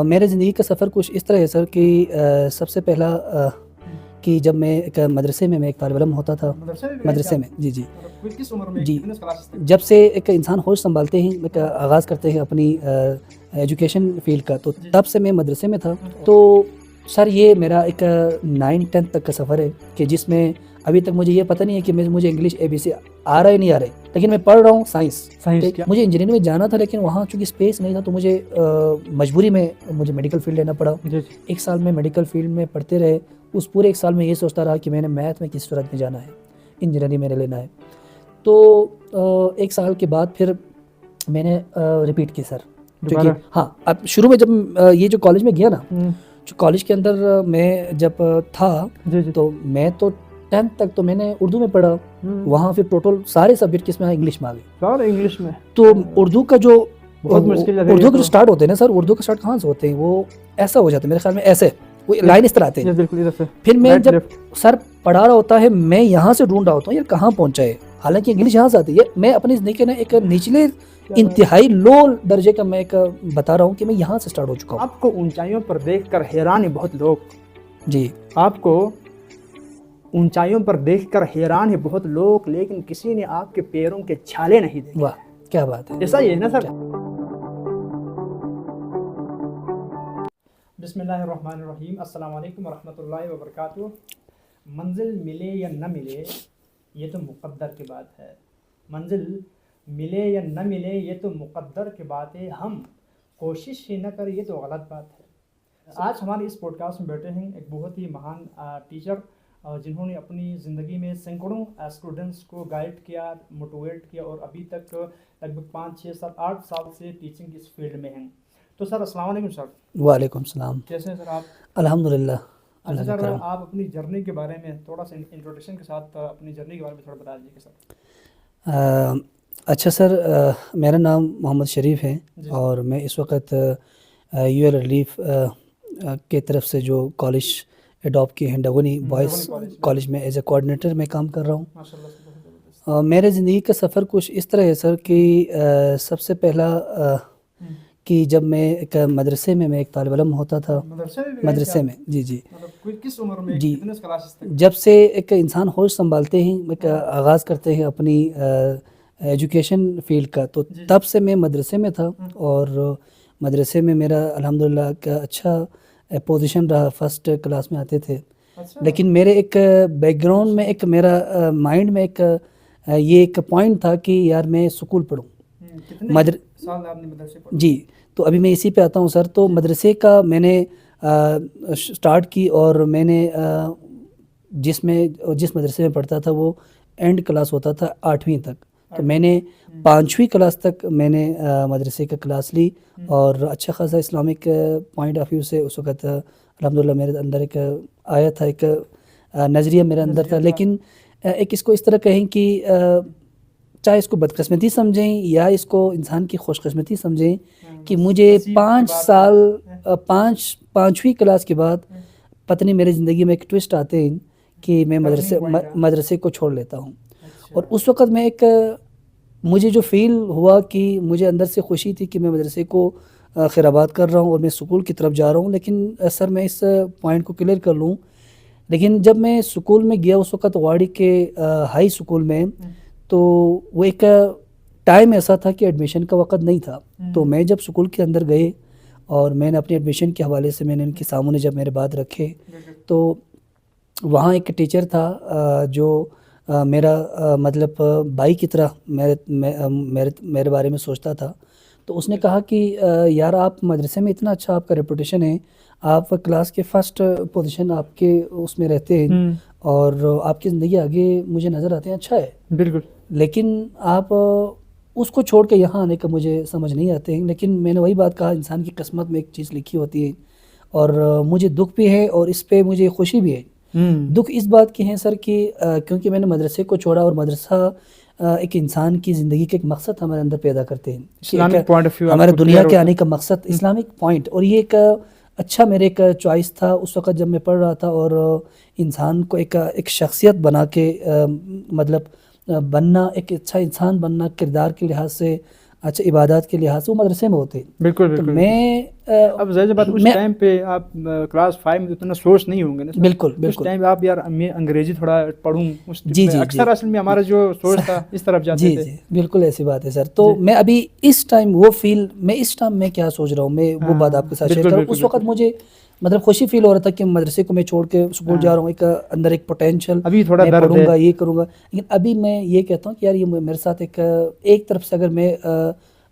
میرے زندگی کا سفر کچھ اس طرح ہے سر کہ سب سے پہلا کہ جب میں ایک مدرسے میں ایک طالب علم ہوتا تھا مدرسے میں جی کس عمر میں جی کتنے کلاسز تک؟ جب سے ایک انسان ہوش سنبھالتے ہیں ایک آغاز کرتے ہیں اپنی ایجوکیشن فیلڈ کا، تو تب سے میں مدرسے میں تھا. تو سر یہ میرا ایک 9-10 تک کا سفر ہے کہ جس میں ابھی تک مجھے یہ پتہ نہیں ہے کہ مجھے انگلش ABC آ رہا ہے نہیں آ رہا ہے، لیکن میں پڑھ رہا ہوں سائنس. مجھے انجینئرنگ میں جانا تھا لیکن وہاں چونکہ اسپیس نہیں تھا تو مجھے مجبوری میں مجھے میڈیکل فیلڈ لینا پڑا. ایک سال میں میڈیکل فیلڈ میں پڑھتے رہے. اس پورے ایک سال میں یہ سوچتا رہا کہ میں نے میتھ میں کس صورت میں جانا ہے، انجینئرنگ میں نے لینا ہے. تو ایک سال کے بعد پھر میں نے ریپیٹ کی سر، کیونکہ ہاں اب شروع میں جب یہ جو کالج میں گیا نا، جو کالج کے اندر میں جب تھا تو میں تو 10th تک تو میں نے اردو میں پڑھا. وہاں پھر ٹوٹل سارے سبجیکٹ کس میں آئے، انگلش میں آ گئے. انگلش میں تو اردو کا جو اردو کے جو سٹارٹ ہوتے ہیں نا سر، اردو کا سٹارٹ کہاں سے ہوتے ہیں، وہ ایسا ہو جاتا ہے میرے خیال میں، ایسے وہ لائن اس طرح آتے ہیں. پھر میں جب سر پڑھا رہا ہوتا ہے میں یہاں سے ڈھونڈ رہا ہوتا ہوں یار کہاں پہنچا ہے، حالانکہ انگلش یہاں سے آتی ہے. میں اپنی زندگی کے نا ایک نچلے انتہائی لو درجے کا میں ایک بتا رہا ہوں کہ میں یہاں سے سٹارٹ ہو چکا ہوں. آپ کو اونچائیوں پر دیکھ کر حیران ہے بہت لوگ. جی آپ کو اونچائیوں پر دیکھ کر حیران ہے بہت لوگ، لیکن کسی نے آپ کے پیروں کے چھالے نہیں دیکھے. واہ کیا بات ہے. ایسا ہی ہے نا سر. بسم اللہ الرحمن الرحیم. السلام علیکم ورحمۃ اللہ وبرکاتہ. منزل ملے یا نہ ملے یہ تو مقدر کی بات ہے. منزل ملے یا نہ ملے یہ تو مقدر کی بات ہے. ہم کوشش ہی نہ کریں یہ تو غلط بات ہے. آج ہمارے اس پوڈ کاسٹ میں بیٹھے ہیں ایک بہت ہی مہان ٹیچر جنہوں نے اپنی زندگی میں سینکڑوں اسٹوڈنٹس کو گائیڈ کیا، موٹیویٹ کیا، اور ابھی تک لگ بھگ 5 6 7 8 سال سے ٹیچنگ اس فیلڈ میں ہیں. تو سر السلام علیکم سر. وعلیکم السلام. کیسے ہیں سر آپ؟ الحمدللہ. اچھا سر، آپ اپنی جرنی کے بارے میں تھوڑا سا انٹروڈکشن کے ساتھ اپنی جرنی کے بارے میں تھوڑا بتا دیجیے سر. اچھا سر، میرا نام محمد شریف ہے اور میں اس وقت UL ریلیف کے طرف سے جو کالج اڈاپٹ کی ہیں ڈگونی بوائز کالج میں ایز اے کوآرڈینیٹر میں کام کر رہا ہوں. ماشاء اللہ. میرے زندگی کا سفر کچھ اس طرح ہے سر کہ سب سے پہلا کہ جب میں ایک مدرسے میں ایک طالب علم ہوتا تھا مدرسے میں جی کس عمر میں جی کتنے کلاسز تک؟ جب سے ایک انسان ہوش سنبھالتے ہیں ایک آغاز کرتے ہیں اپنی ایجوکیشن فیلڈ کا، تو تب سے میں مدرسے میں تھا. اور مدرسے میں میرا الحمدللہ کا اچھا پوزیشن رہا، فرسٹ کلاس میں آتے تھے. لیکن میرے ایک بیک گراؤنڈ میں ایک میرا مائنڈ میں ایک یہ ایک پوائنٹ تھا کہ یار میں سکول پڑھوں. سال آپ نے مدرسے پڑھا؟ جی تو ابھی میں اسی پہ آتا ہوں سر. تو مدرسے کا میں نے سٹارٹ کی اور میں نے جس مدرسے میں پڑھتا تھا وہ اینڈ کلاس ہوتا تھا 8ویں تک. تو میں نے 5ویں کلاس تک میں نے مدرسے کا کلاس لی اور اچھا خاصا اسلامک پوائنٹ آف ویو سے اس وقت الحمدللہ میرے اندر ایک آیا تھا، ایک نظریہ میرے اندر تھا. لیکن ایک اس کو اس طرح کہیں کہ چاہے اس کو بدقسمتی سمجھیں یا اس کو انسان کی خوش قسمتی سمجھیں کہ مجھے 5ویں کلاس کے بعد پتہ نہیں میری زندگی میں ایک ٹوسٹ آتے ہیں کہ میں مدرسے کو چھوڑ لیتا ہوں. اور اس وقت میں ایک مجھے جو فیل ہوا کہ مجھے اندر سے خوشی تھی کہ میں مدرسے کو خیرآباد کر رہا ہوں اور میں سکول کی طرف جا رہا ہوں. لیکن سر میں اس پوائنٹ کو کلیئر کر لوں، لیکن جب میں سکول میں گیا اس وقت واڑی کے ہائی سکول میں، تو وہ ایک ٹائم ایسا تھا کہ ایڈمیشن کا وقت نہیں تھا. تو میں جب سکول کے اندر گئے اور میں نے اپنی ایڈمیشن کے حوالے سے میں نے ان کے سامنے جب میرے بات رکھے، تو وہاں ایک ٹیچر تھا جو میرا مطلب بھائی کی طرح میرے بارے میں سوچتا تھا. تو اس نے کہا کہ یار آپ مدرسے میں اتنا اچھا آپ کا ریپوٹیشن ہے، آپ کلاس کے فرسٹ پوزیشن آپ کے اس میں رہتے ہیں اور آپ کی زندگی آگے مجھے نظر آتے ہیں اچھا ہے بالکل، لیکن آپ اس کو چھوڑ کے یہاں آنے کا مجھے سمجھ نہیں آتے ہیں. لیکن میں نے وہی بات کہا، انسان کی قسمت میں ایک چیز لکھی ہوتی ہے اور مجھے دکھ بھی ہے اور اس پہ مجھے خوشی بھی ہے. دکھ اس بات کی ہے سر کہ کیونکہ میں نے مدرسے کو چھوڑا اور مدرسہ ایک انسان کی زندگی کے ایک مقصد ہمارے اندر پیدا کرتے ہیں، اسلامک پوائنٹ آف ویو ہمارے دنیا کے آنے کا مقصد اسلامک پوائنٹ. اور یہ ایک اچھا میرے ایک چوائس تھا اس وقت جب میں پڑھ رہا تھا. اور انسان کو ایک شخصیت بنا کے مطلب بننا، ایک اچھا انسان بننا کردار کے لحاظ سے، اچھا عبادات کے لحاظ سے وہ مدرسے میں ہوتے ہیں. بالکل. تو میں اب ظاہر بات اس ٹائم پہ آپ کلاس 5 میں اتنا سوچ نہیں ہوں گے نا. بالکل اس ٹائم پہ آپ یار میں انگریزی تھوڑا پڑھوں جی اکثر اصل میں ہمارا جو سوچ تھا اس طرف جاتے تھے. جی بالکل ایسی بات ہے سر. تو میں ابھی اس ٹائم وہ فیل میں اس ٹائم میں کیا سوچ رہا ہوں میں وہ بات آپ کے ساتھ شیئر کروں. اس وقت مجھے مطلب خوشی فیل ہو رہا تھا کہ مدرسے کو میں چھوڑ کے اسکول جا رہا ہوں, ایک اندر ایک پوٹینشیل ابھی تھوڑا میں درد پڑھوں گا یہ کروں گا. لیکن ابھی میں یہ کہتا ہوں کہ یار یہ میرے ساتھ ایک طرف سے اگر میں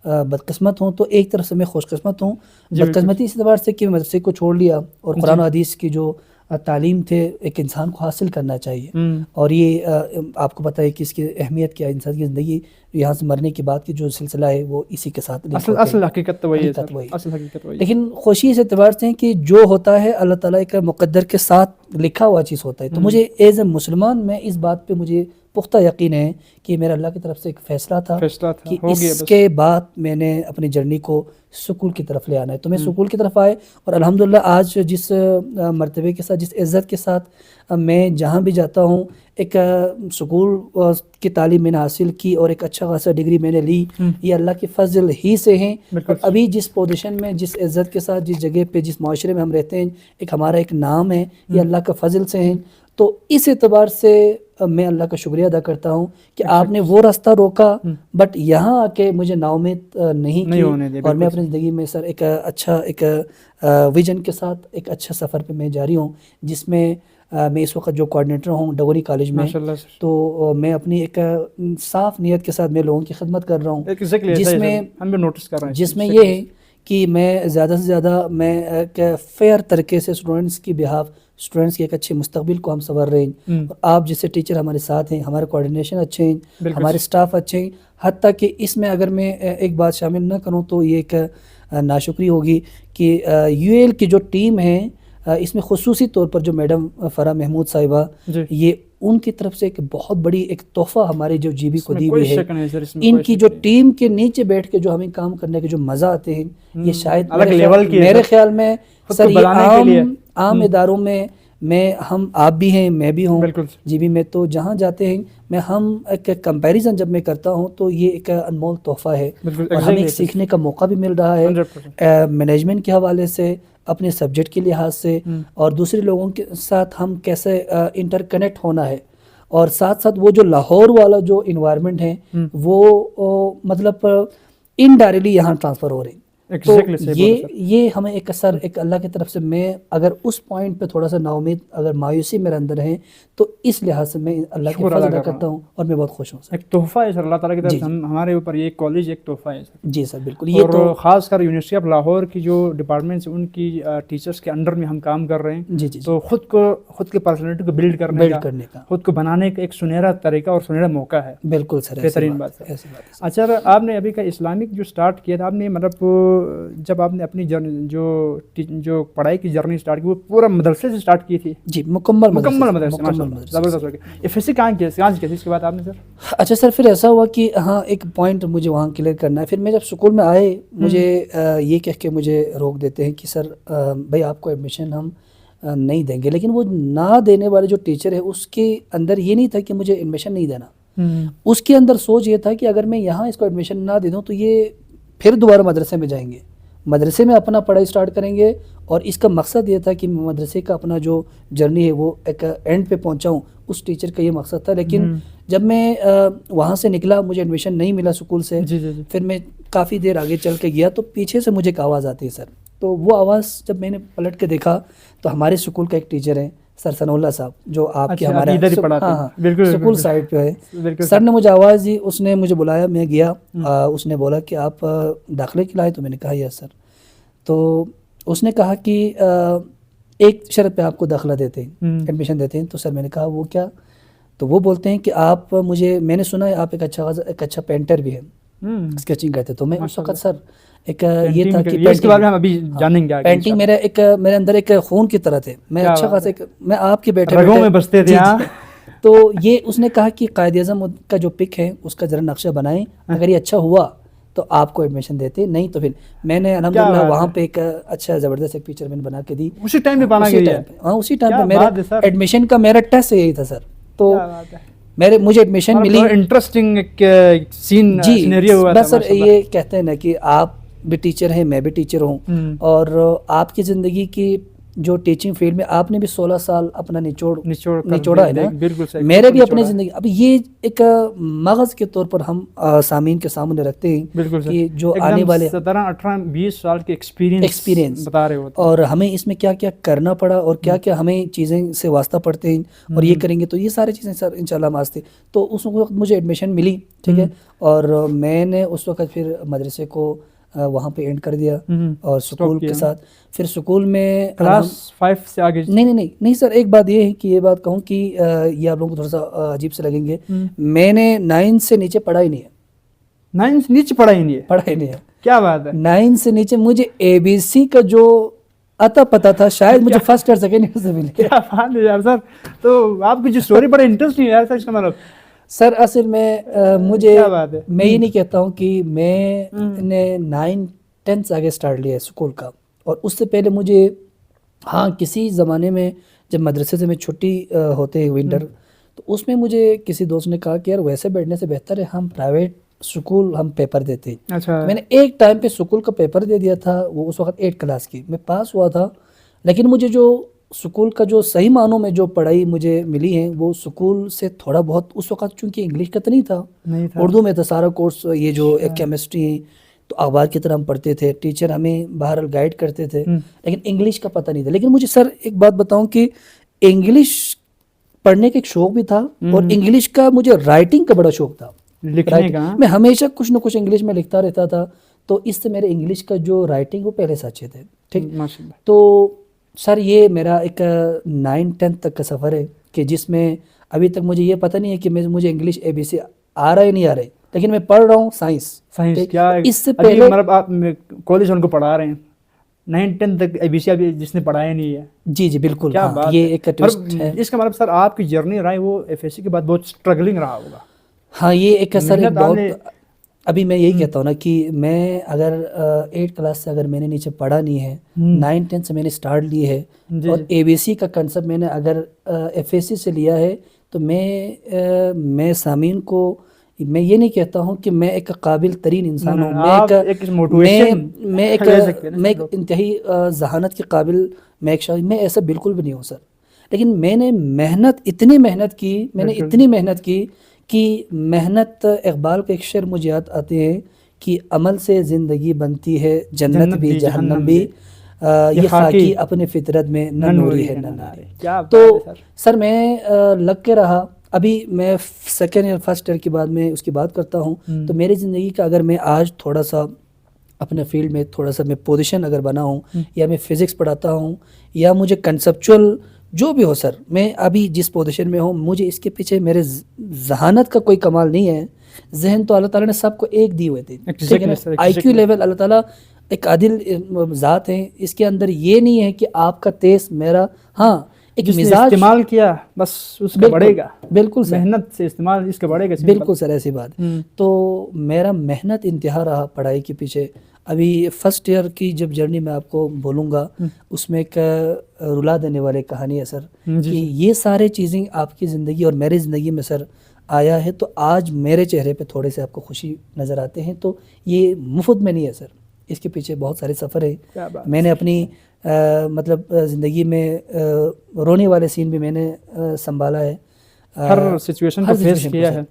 بدقسمت ہوں تو ایک طرف سے میں خوش قسمت ہوں. بدقسمتی اس اعتبار سے کہ میں مدرسے کو چھوڑ لیا اور قرآن و حدیث کی جو تعلیم تھے ایک انسان کو حاصل کرنا چاہیے, اور یہ آپ کو پتہ ہے کہ اس کی اہمیت کیا ہے. انسان کی زندگی یہاں سے مرنے کے بعد کی جو سلسلہ ہے وہ اسی کے ساتھ اصل حقیقت تو وہی ہے, اصل حقیقت وہی. لیکن خوشی اس اعتبار سے ہے کہ جو ہوتا ہے اللہ تعالیٰ کا مقدر کے ساتھ لکھا ہوا چیز ہوتا ہے. تو مجھے ایز اے مسلمان میں اس بات پہ مجھے پختہ یقین ہے کہ میرا اللہ کی طرف سے ایک فیصلہ تھا کہ اس کے بعد میں نے اپنی جرنی کو سکول کی طرف لے آنا ہے. تو میں سکول کی طرف آئے اور الحمدللہ آج جس مرتبے کے ساتھ جس عزت کے ساتھ میں جہاں بھی جاتا ہوں ایک سکول کی تعلیم میں نے حاصل کی اور ایک اچھا خاصا ڈگری میں نے لی, یہ اللہ کے فضل ہی سے ہیں. اور ابھی جس پوزیشن میں جس عزت کے ساتھ جس جگہ پہ جس معاشرے میں ہم رہتے ہیں ایک ہمارا ایک نام ہے, یہ اللہ کا فضل سے ہیں. تو اس اعتبار سے میں اللہ کا شکریہ ادا کرتا ہوں کہ آپ نے وہ راستہ روکا بٹ یہاں آ کے مجھے نا امید نہیں کی, اور میں اپنی زندگی میں سر ایک اچھا ایک ویژن کے ساتھ ایک اچھا سفر پہ میں جاری ہوں, جس میں میں اس وقت جو کوآرڈینیٹر ہوں ڈگوری کالج میں. تو میں اپنی ایک صاف نیت کے ساتھ میں لوگوں کی خدمت کر رہا ہوں, جس میں یہ ہے کہ میں زیادہ سے زیادہ میں ایک فیئر طریقے سے اسٹوڈنٹس کی بہاف اسٹوڈنٹس کے ایک اچھے مستقبل کو ہم سنور رہے ہیں. اور آپ جیسے ٹیچر ہمارے ساتھ ہیں, ہمارے کوآرڈینیشن اچھے ہیں, ہمارے اسٹاف اچھے ہیں. حتیٰ کہ اس میں اگر میں ایک بات شامل نہ کروں تو یہ ایک ناشکری ہوگی کہ یو ایل کی جو ٹیم ہے اس میں خصوصی طور پر جو میڈم فرح محمود صاحبہ, یہ ان کی طرف سے ایک بہت بڑی ایک تحفہ ہمارے جو جی بی کو دی ہوئی ہے. ان کی جو ٹیم کے نیچے بیٹھ کے جو ہمیں کام کرنے کے جو مزہ آتے ہیں یہ شاید میرے خیال میں سر یہ عام اداروں میں ہم آپ بھی ہیں میں بھی ہوں جی بی میں, تو جہاں جاتے ہیں میں ہم ایک کمپیریزن جب میں کرتا ہوں تو یہ ایک انمول تحفہ ہے اور ہمیں سیکھنے کا موقع بھی مل رہا ہے مینجمنٹ کے حوالے سے, اپنے سبجیکٹ کے لحاظ سے, اور دوسرے لوگوں کے ساتھ ہم کیسے انٹر کنیکٹ ہونا ہے. اور ساتھ ساتھ وہ جو لاہور والا جو انوائرمنٹ ہے وہ مطلب انڈائریکٹلی یہاں ٹرانسفر ہو رہے ہیں. تو یہ ہمیں ایک اثر ایک اللہ کی طرف سے, میں اگر اس پوائنٹ پہ تھوڑا سا نا امید اگر مایوسی میرے اندر ہے تو اس لحاظ سے میں اللہ کے فضل ادا کرتا ہوں اور میں بہت خوش ہوں. ایک تحفہ ہے سر اللہ تعالیٰ کی طرف سے ہمارے اوپر, یہ کالج ایک تحفہ ہے سر. جی سر بالکل. یہ تو خاص کر یونیورسٹی آف لاہور کی جو ڈپارٹمنٹس ان کی ٹیچرس کے انڈر میں ہم کام کر رہے ہیں. جی تو خود کی پرسنالٹی کو بلڈ کرنے کا خود کو بنانے کا ایک سنہرا طریقہ اور سنہرا موقع ہے. بالکل سر, بہترین بات ہے. اچھا آپ نے ابھی کا اسلامک جو اسٹارٹ کیا تھا, آپ نے مطلب جب آپ نے اپنی جو پڑھائی کی جرنی اسٹارٹ کی وہ پورا مدرسے سے اسٹارٹ کی تھی؟ جی مکمل مدرسے. زبردست. ایفیسی کہاں کیا اس کے بعد آپ نے سر؟ اچھا سر پھر ایسا ہوا کہ ہاں ایک پوائنٹ مجھے وہاں کلیئر کرنا ہے. پھر میں جب اسکول میں آئے مجھے یہ کہہ کے مجھے روک دیتے ہیں کہ سر بھائی آپ کو ایڈمیشن ہم نہیں دیں گے. لیکن وہ نہ دینے والے جو ٹیچر ہے اس کے اندر یہ نہیں تھا کہ مجھے ایڈمیشن نہیں دینا, اس کے اندر سوچ یہ تھا کہ اگر میں یہاں اس کو ایڈمیشن نہ دے دوں تو یہ پھر دوبارہ مدرسے میں جائیں گے, مدرسے میں اپنا پڑھائی سٹارٹ کریں گے. اور اس کا مقصد یہ تھا کہ مدرسے کا اپنا جو جرنی ہے وہ ایک اینڈ پہ پہنچاؤں, اس ٹیچر کا یہ مقصد تھا. لیکن جب میں وہاں سے نکلا مجھے ایڈمیشن نہیں ملا سکول سے. پھر میں کافی دیر آگے چل کے گیا تو پیچھے سے مجھے ایک آواز آتی ہے سر. تو وہ آواز جب میں نے پلٹ کے دیکھا تو ہمارے سکول کا ایک ٹیچر ہے سر ثناء اللہ صاحب, جو آپ کے ہمارے سکول سائڈ پہ ہے. سر نے مجھے آواز دی, اس نے مجھے بلایا, میں گیا. اس نے بولا کہ آپ داخلے کے لائے؟ تو میں نے کہا یس سر. تو اس نے کہا کہ ایک شرط پہ آپ کو داخلہ دیتے ہیں, ایڈمیشن دیتے ہیں. تو سر میں نے کہا وہ کیا؟ تو وہ بولتے ہیں کہ آپ میں نے سنا ہے آپ ایک اچھا پینٹر بھی ہیں, اسکیچنگ کرتے. تو میں اس وقت سر ایک یہ تھا کہ پینٹنگ میرے اندر ایک خون کی طرح تھے. میں اچھا خاصا میں آپ کے بیٹھے تھے. تو یہ اس نے کہا کہ قائد اعظم کا جو پک ہے اس کا ذرا نقشہ بنائیں, اگر یہ اچھا ہوا تو آپ کو ایڈمیشن دیتے, نہیں تو پھر میں نے الحمدللہ وہاں پہ ایک اچھا زبردست ایک پکچر میں نے بنا کے دی. اسی ٹائم پہ بنا کے دیا؟ ہاں اسی ٹائم پہ. میرا ایڈمیشن کا میرا ٹیسٹ یہی تھا سر. تو مجھے ایڈمیشن ملی. انٹرسٹنگ سین سینیریو ہوا. بس سر یہ کہتے ہیں نا کہ آپ بھی ٹیچر ہیں, میں بھی ٹیچر ہوں, اور آپ کی زندگی کی جو ٹیچنگ فیلڈ میں آپ نے بھی 16 سال اپنا نچوڑا ہے نا, میرے بھی اپنی زندگی. اب یہ ایک مغز کے طور پر ہم سامعین کے سامنے رکھتے ہیں کہ جو آنے والے 17 18 20 سال کے ایکسپیرینس بتا رہے ہوتے ہیں, اور ہمیں اس میں کیا کیا کرنا پڑا اور کیا کیا ہمیں چیزیں سے واسطہ پڑتے ہیں, اور یہ کریں گے تو یہ ساری چیزیں سر انشاءاللہ ہم واسطے. تو اس وقت مجھے ایڈمیشن ملی, ٹھیک ہے, اور میں نے اس وقت پھر مدرسے کو وہاں پہ اینڈ کر دیا اور سکول کے ساتھ. پھر سکول میں کلاس 5 سے آگے نہیں سر, ایک بات یہ ہے کہ یہ بات کہوں کہ یہ آپ لوگوں کو تھوڑا سا عجیب سے لگیں گے, میں نے 9 سے نیچے پڑھا ہی نہیں ہے. 9 سے نیچے پڑھا ہی نہیں ہے؟ کیا بات ہے. 9 سے نیچے مجھے ABC کا جو آتا پتا تھا شاید مجھے فرسٹ اور سیکنڈ ایئر سے ملے. کیا بات ہے یار سر, تو آپ کی جو سٹوری بڑا انٹرسٹنگ ہے یار سر. اس کا مطلب سر اصل میں مجھے, میں یہ نہیں کہتا ہوں کہ میں نے 9 10 سے آگے سٹارٹ لیا ہے اسکول کا, اور اس سے پہلے مجھے ہاں کسی زمانے میں جب مدرسے سے میں چھٹی ہوتے ونٹر, تو اس میں مجھے کسی دوست نے کہا کہ یار ویسے بیٹھنے سے بہتر ہے ہم پرائیویٹ سکول ہم پیپر دیتے. میں نے ایک ٹائم پہ سکول کا پیپر دے دیا تھا, وہ اس وقت 8 کلاس کی, میں پاس ہوا تھا, لیکن مجھے جو سکول کا جو صحیح معنوں میں جو پڑھائی مجھے ملی ہے وہ سکول سے تھوڑا بہت, اس وقت چونکہ انگلش کا تو نہیں تھا, اردو میں تھا سارا کورس, یہ جو کیمسٹری تو اخبار کی طرح ہم پڑھتے تھے, ٹیچر ہمیں بہرحال گائیڈ کرتے تھے, لیکن انگلش کا پتہ نہیں تھا. لیکن مجھے سر ایک بات بتاؤں کہ انگلش پڑھنے کا ایک شوق بھی تھا, اور انگلش کا مجھے رائٹنگ کا بڑا شوق تھا, لکھنے کا. میں ہمیشہ کچھ نہ کچھ انگلش میں لکھتا رہتا تھا, تو اس سے میرے انگلش کا جو رائٹنگ وہ پہلے سے اچھے تھے. ٹھیک, تو سر یہ میرا ایک 9-10 تک کا سفر ہے کہ جس میں ابھی تک مجھے یہ پتہ نہیں ہے کہ مجھے انگلش ABC آ رہا ہے نہیں آ رہا ہے, لیکن میں پڑھ رہا ہوں سائنس. اس سے پہلے مطلب آپ کالج ان کو پڑھا رہے ہیں 9-10 تک ABC ابھی جس نے پڑھایا نہیں ہے. جی بالکل, یہ ایک ٹوسٹ ہے. اس کا مطلب سر آپ کی جرنی رہا ہے وہ FSC کے بعد بہت اسٹرگلنگ رہا ہوگا. ہاں یہ ایک سر بہت, ابھی میں یہی کہتا ہوں نا کہ میں اگر 8 کلاس سے اگر میں نے نیچے پڑھا نہیں ہے, 9-10 سے میں نے سٹارٹ لی ہے, اور ABC کا کنسپٹ میں نے اگر FSC سے لیا ہے, تو میں سامعین کو میں یہ نہیں کہتا ہوں کہ میں ایک قابل ترین انسان ہوں, میں ایک انتہائی ذہانت کے قابل میں ایک شخص, میں ایسا بالکل بھی نہیں ہوں سر. لیکن میں نے اتنی محنت کی کہ محنت, اقبال کا ایک شعر مجھے یاد آتے ہیں کہ عمل سے زندگی بنتی ہے جنت بھی جہنم بھی, یہ خاکی اپنے فطرت میں نہ نوری ہے نہ ناری. تو سر میں لگ کے رہا. ابھی میں سیکنڈ ایئر فرسٹ ایئر کے بعد میں اس کی بات کرتا ہوں, تو میری زندگی کا اگر میں آج تھوڑا سا اپنے فیلڈ میں تھوڑا سا میں پوزیشن اگر بنا ہوں, یا میں فزکس پڑھاتا ہوں, یا مجھے کنسپچول جو بھی ہو سر, میں ابھی جس پوزیشن میں ہوں, مجھے اس کے پیچھے میرے ذہانت کا کوئی کمال نہیں ہے. ذہن تو اللہ تعالیٰ نے سب کو ایک دی ہوئے تھے, IQ لیول اللہ تعالیٰ ایک عادل ذات ہے, اس کے اندر یہ نہیں ہے کہ آپ کا تیز میرا, ہاں ایک مزاج استعمال کیا بس اس کا بڑھے گا. بالکل سر, محنت سے استعمال اس کا بڑھے گا. بالکل سر, ایسی بات. تو میرا محنت انتہا رہا پڑھائی کے پیچھے. ابھی فرسٹ ایئر کی جب جرنی میں آپ کو بولوں گا, اس میں ایک رلا دینے والی کہانی ہے سر, کہ یہ سارے چیزیں آپ کی زندگی اور میری زندگی میں سر آیا ہے, تو آج میرے چہرے پہ تھوڑے سے آپ کو خوشی نظر آتے ہیں. تو یہ مفت میں نہیں ہے سر, اس کے پیچھے بہت سارے سفر ہے. میں نے اپنی مطلب زندگی میں رونے والے سین بھی میں نے سنبھالا ہے, ہر سچویشن کو فیس کیا ہے.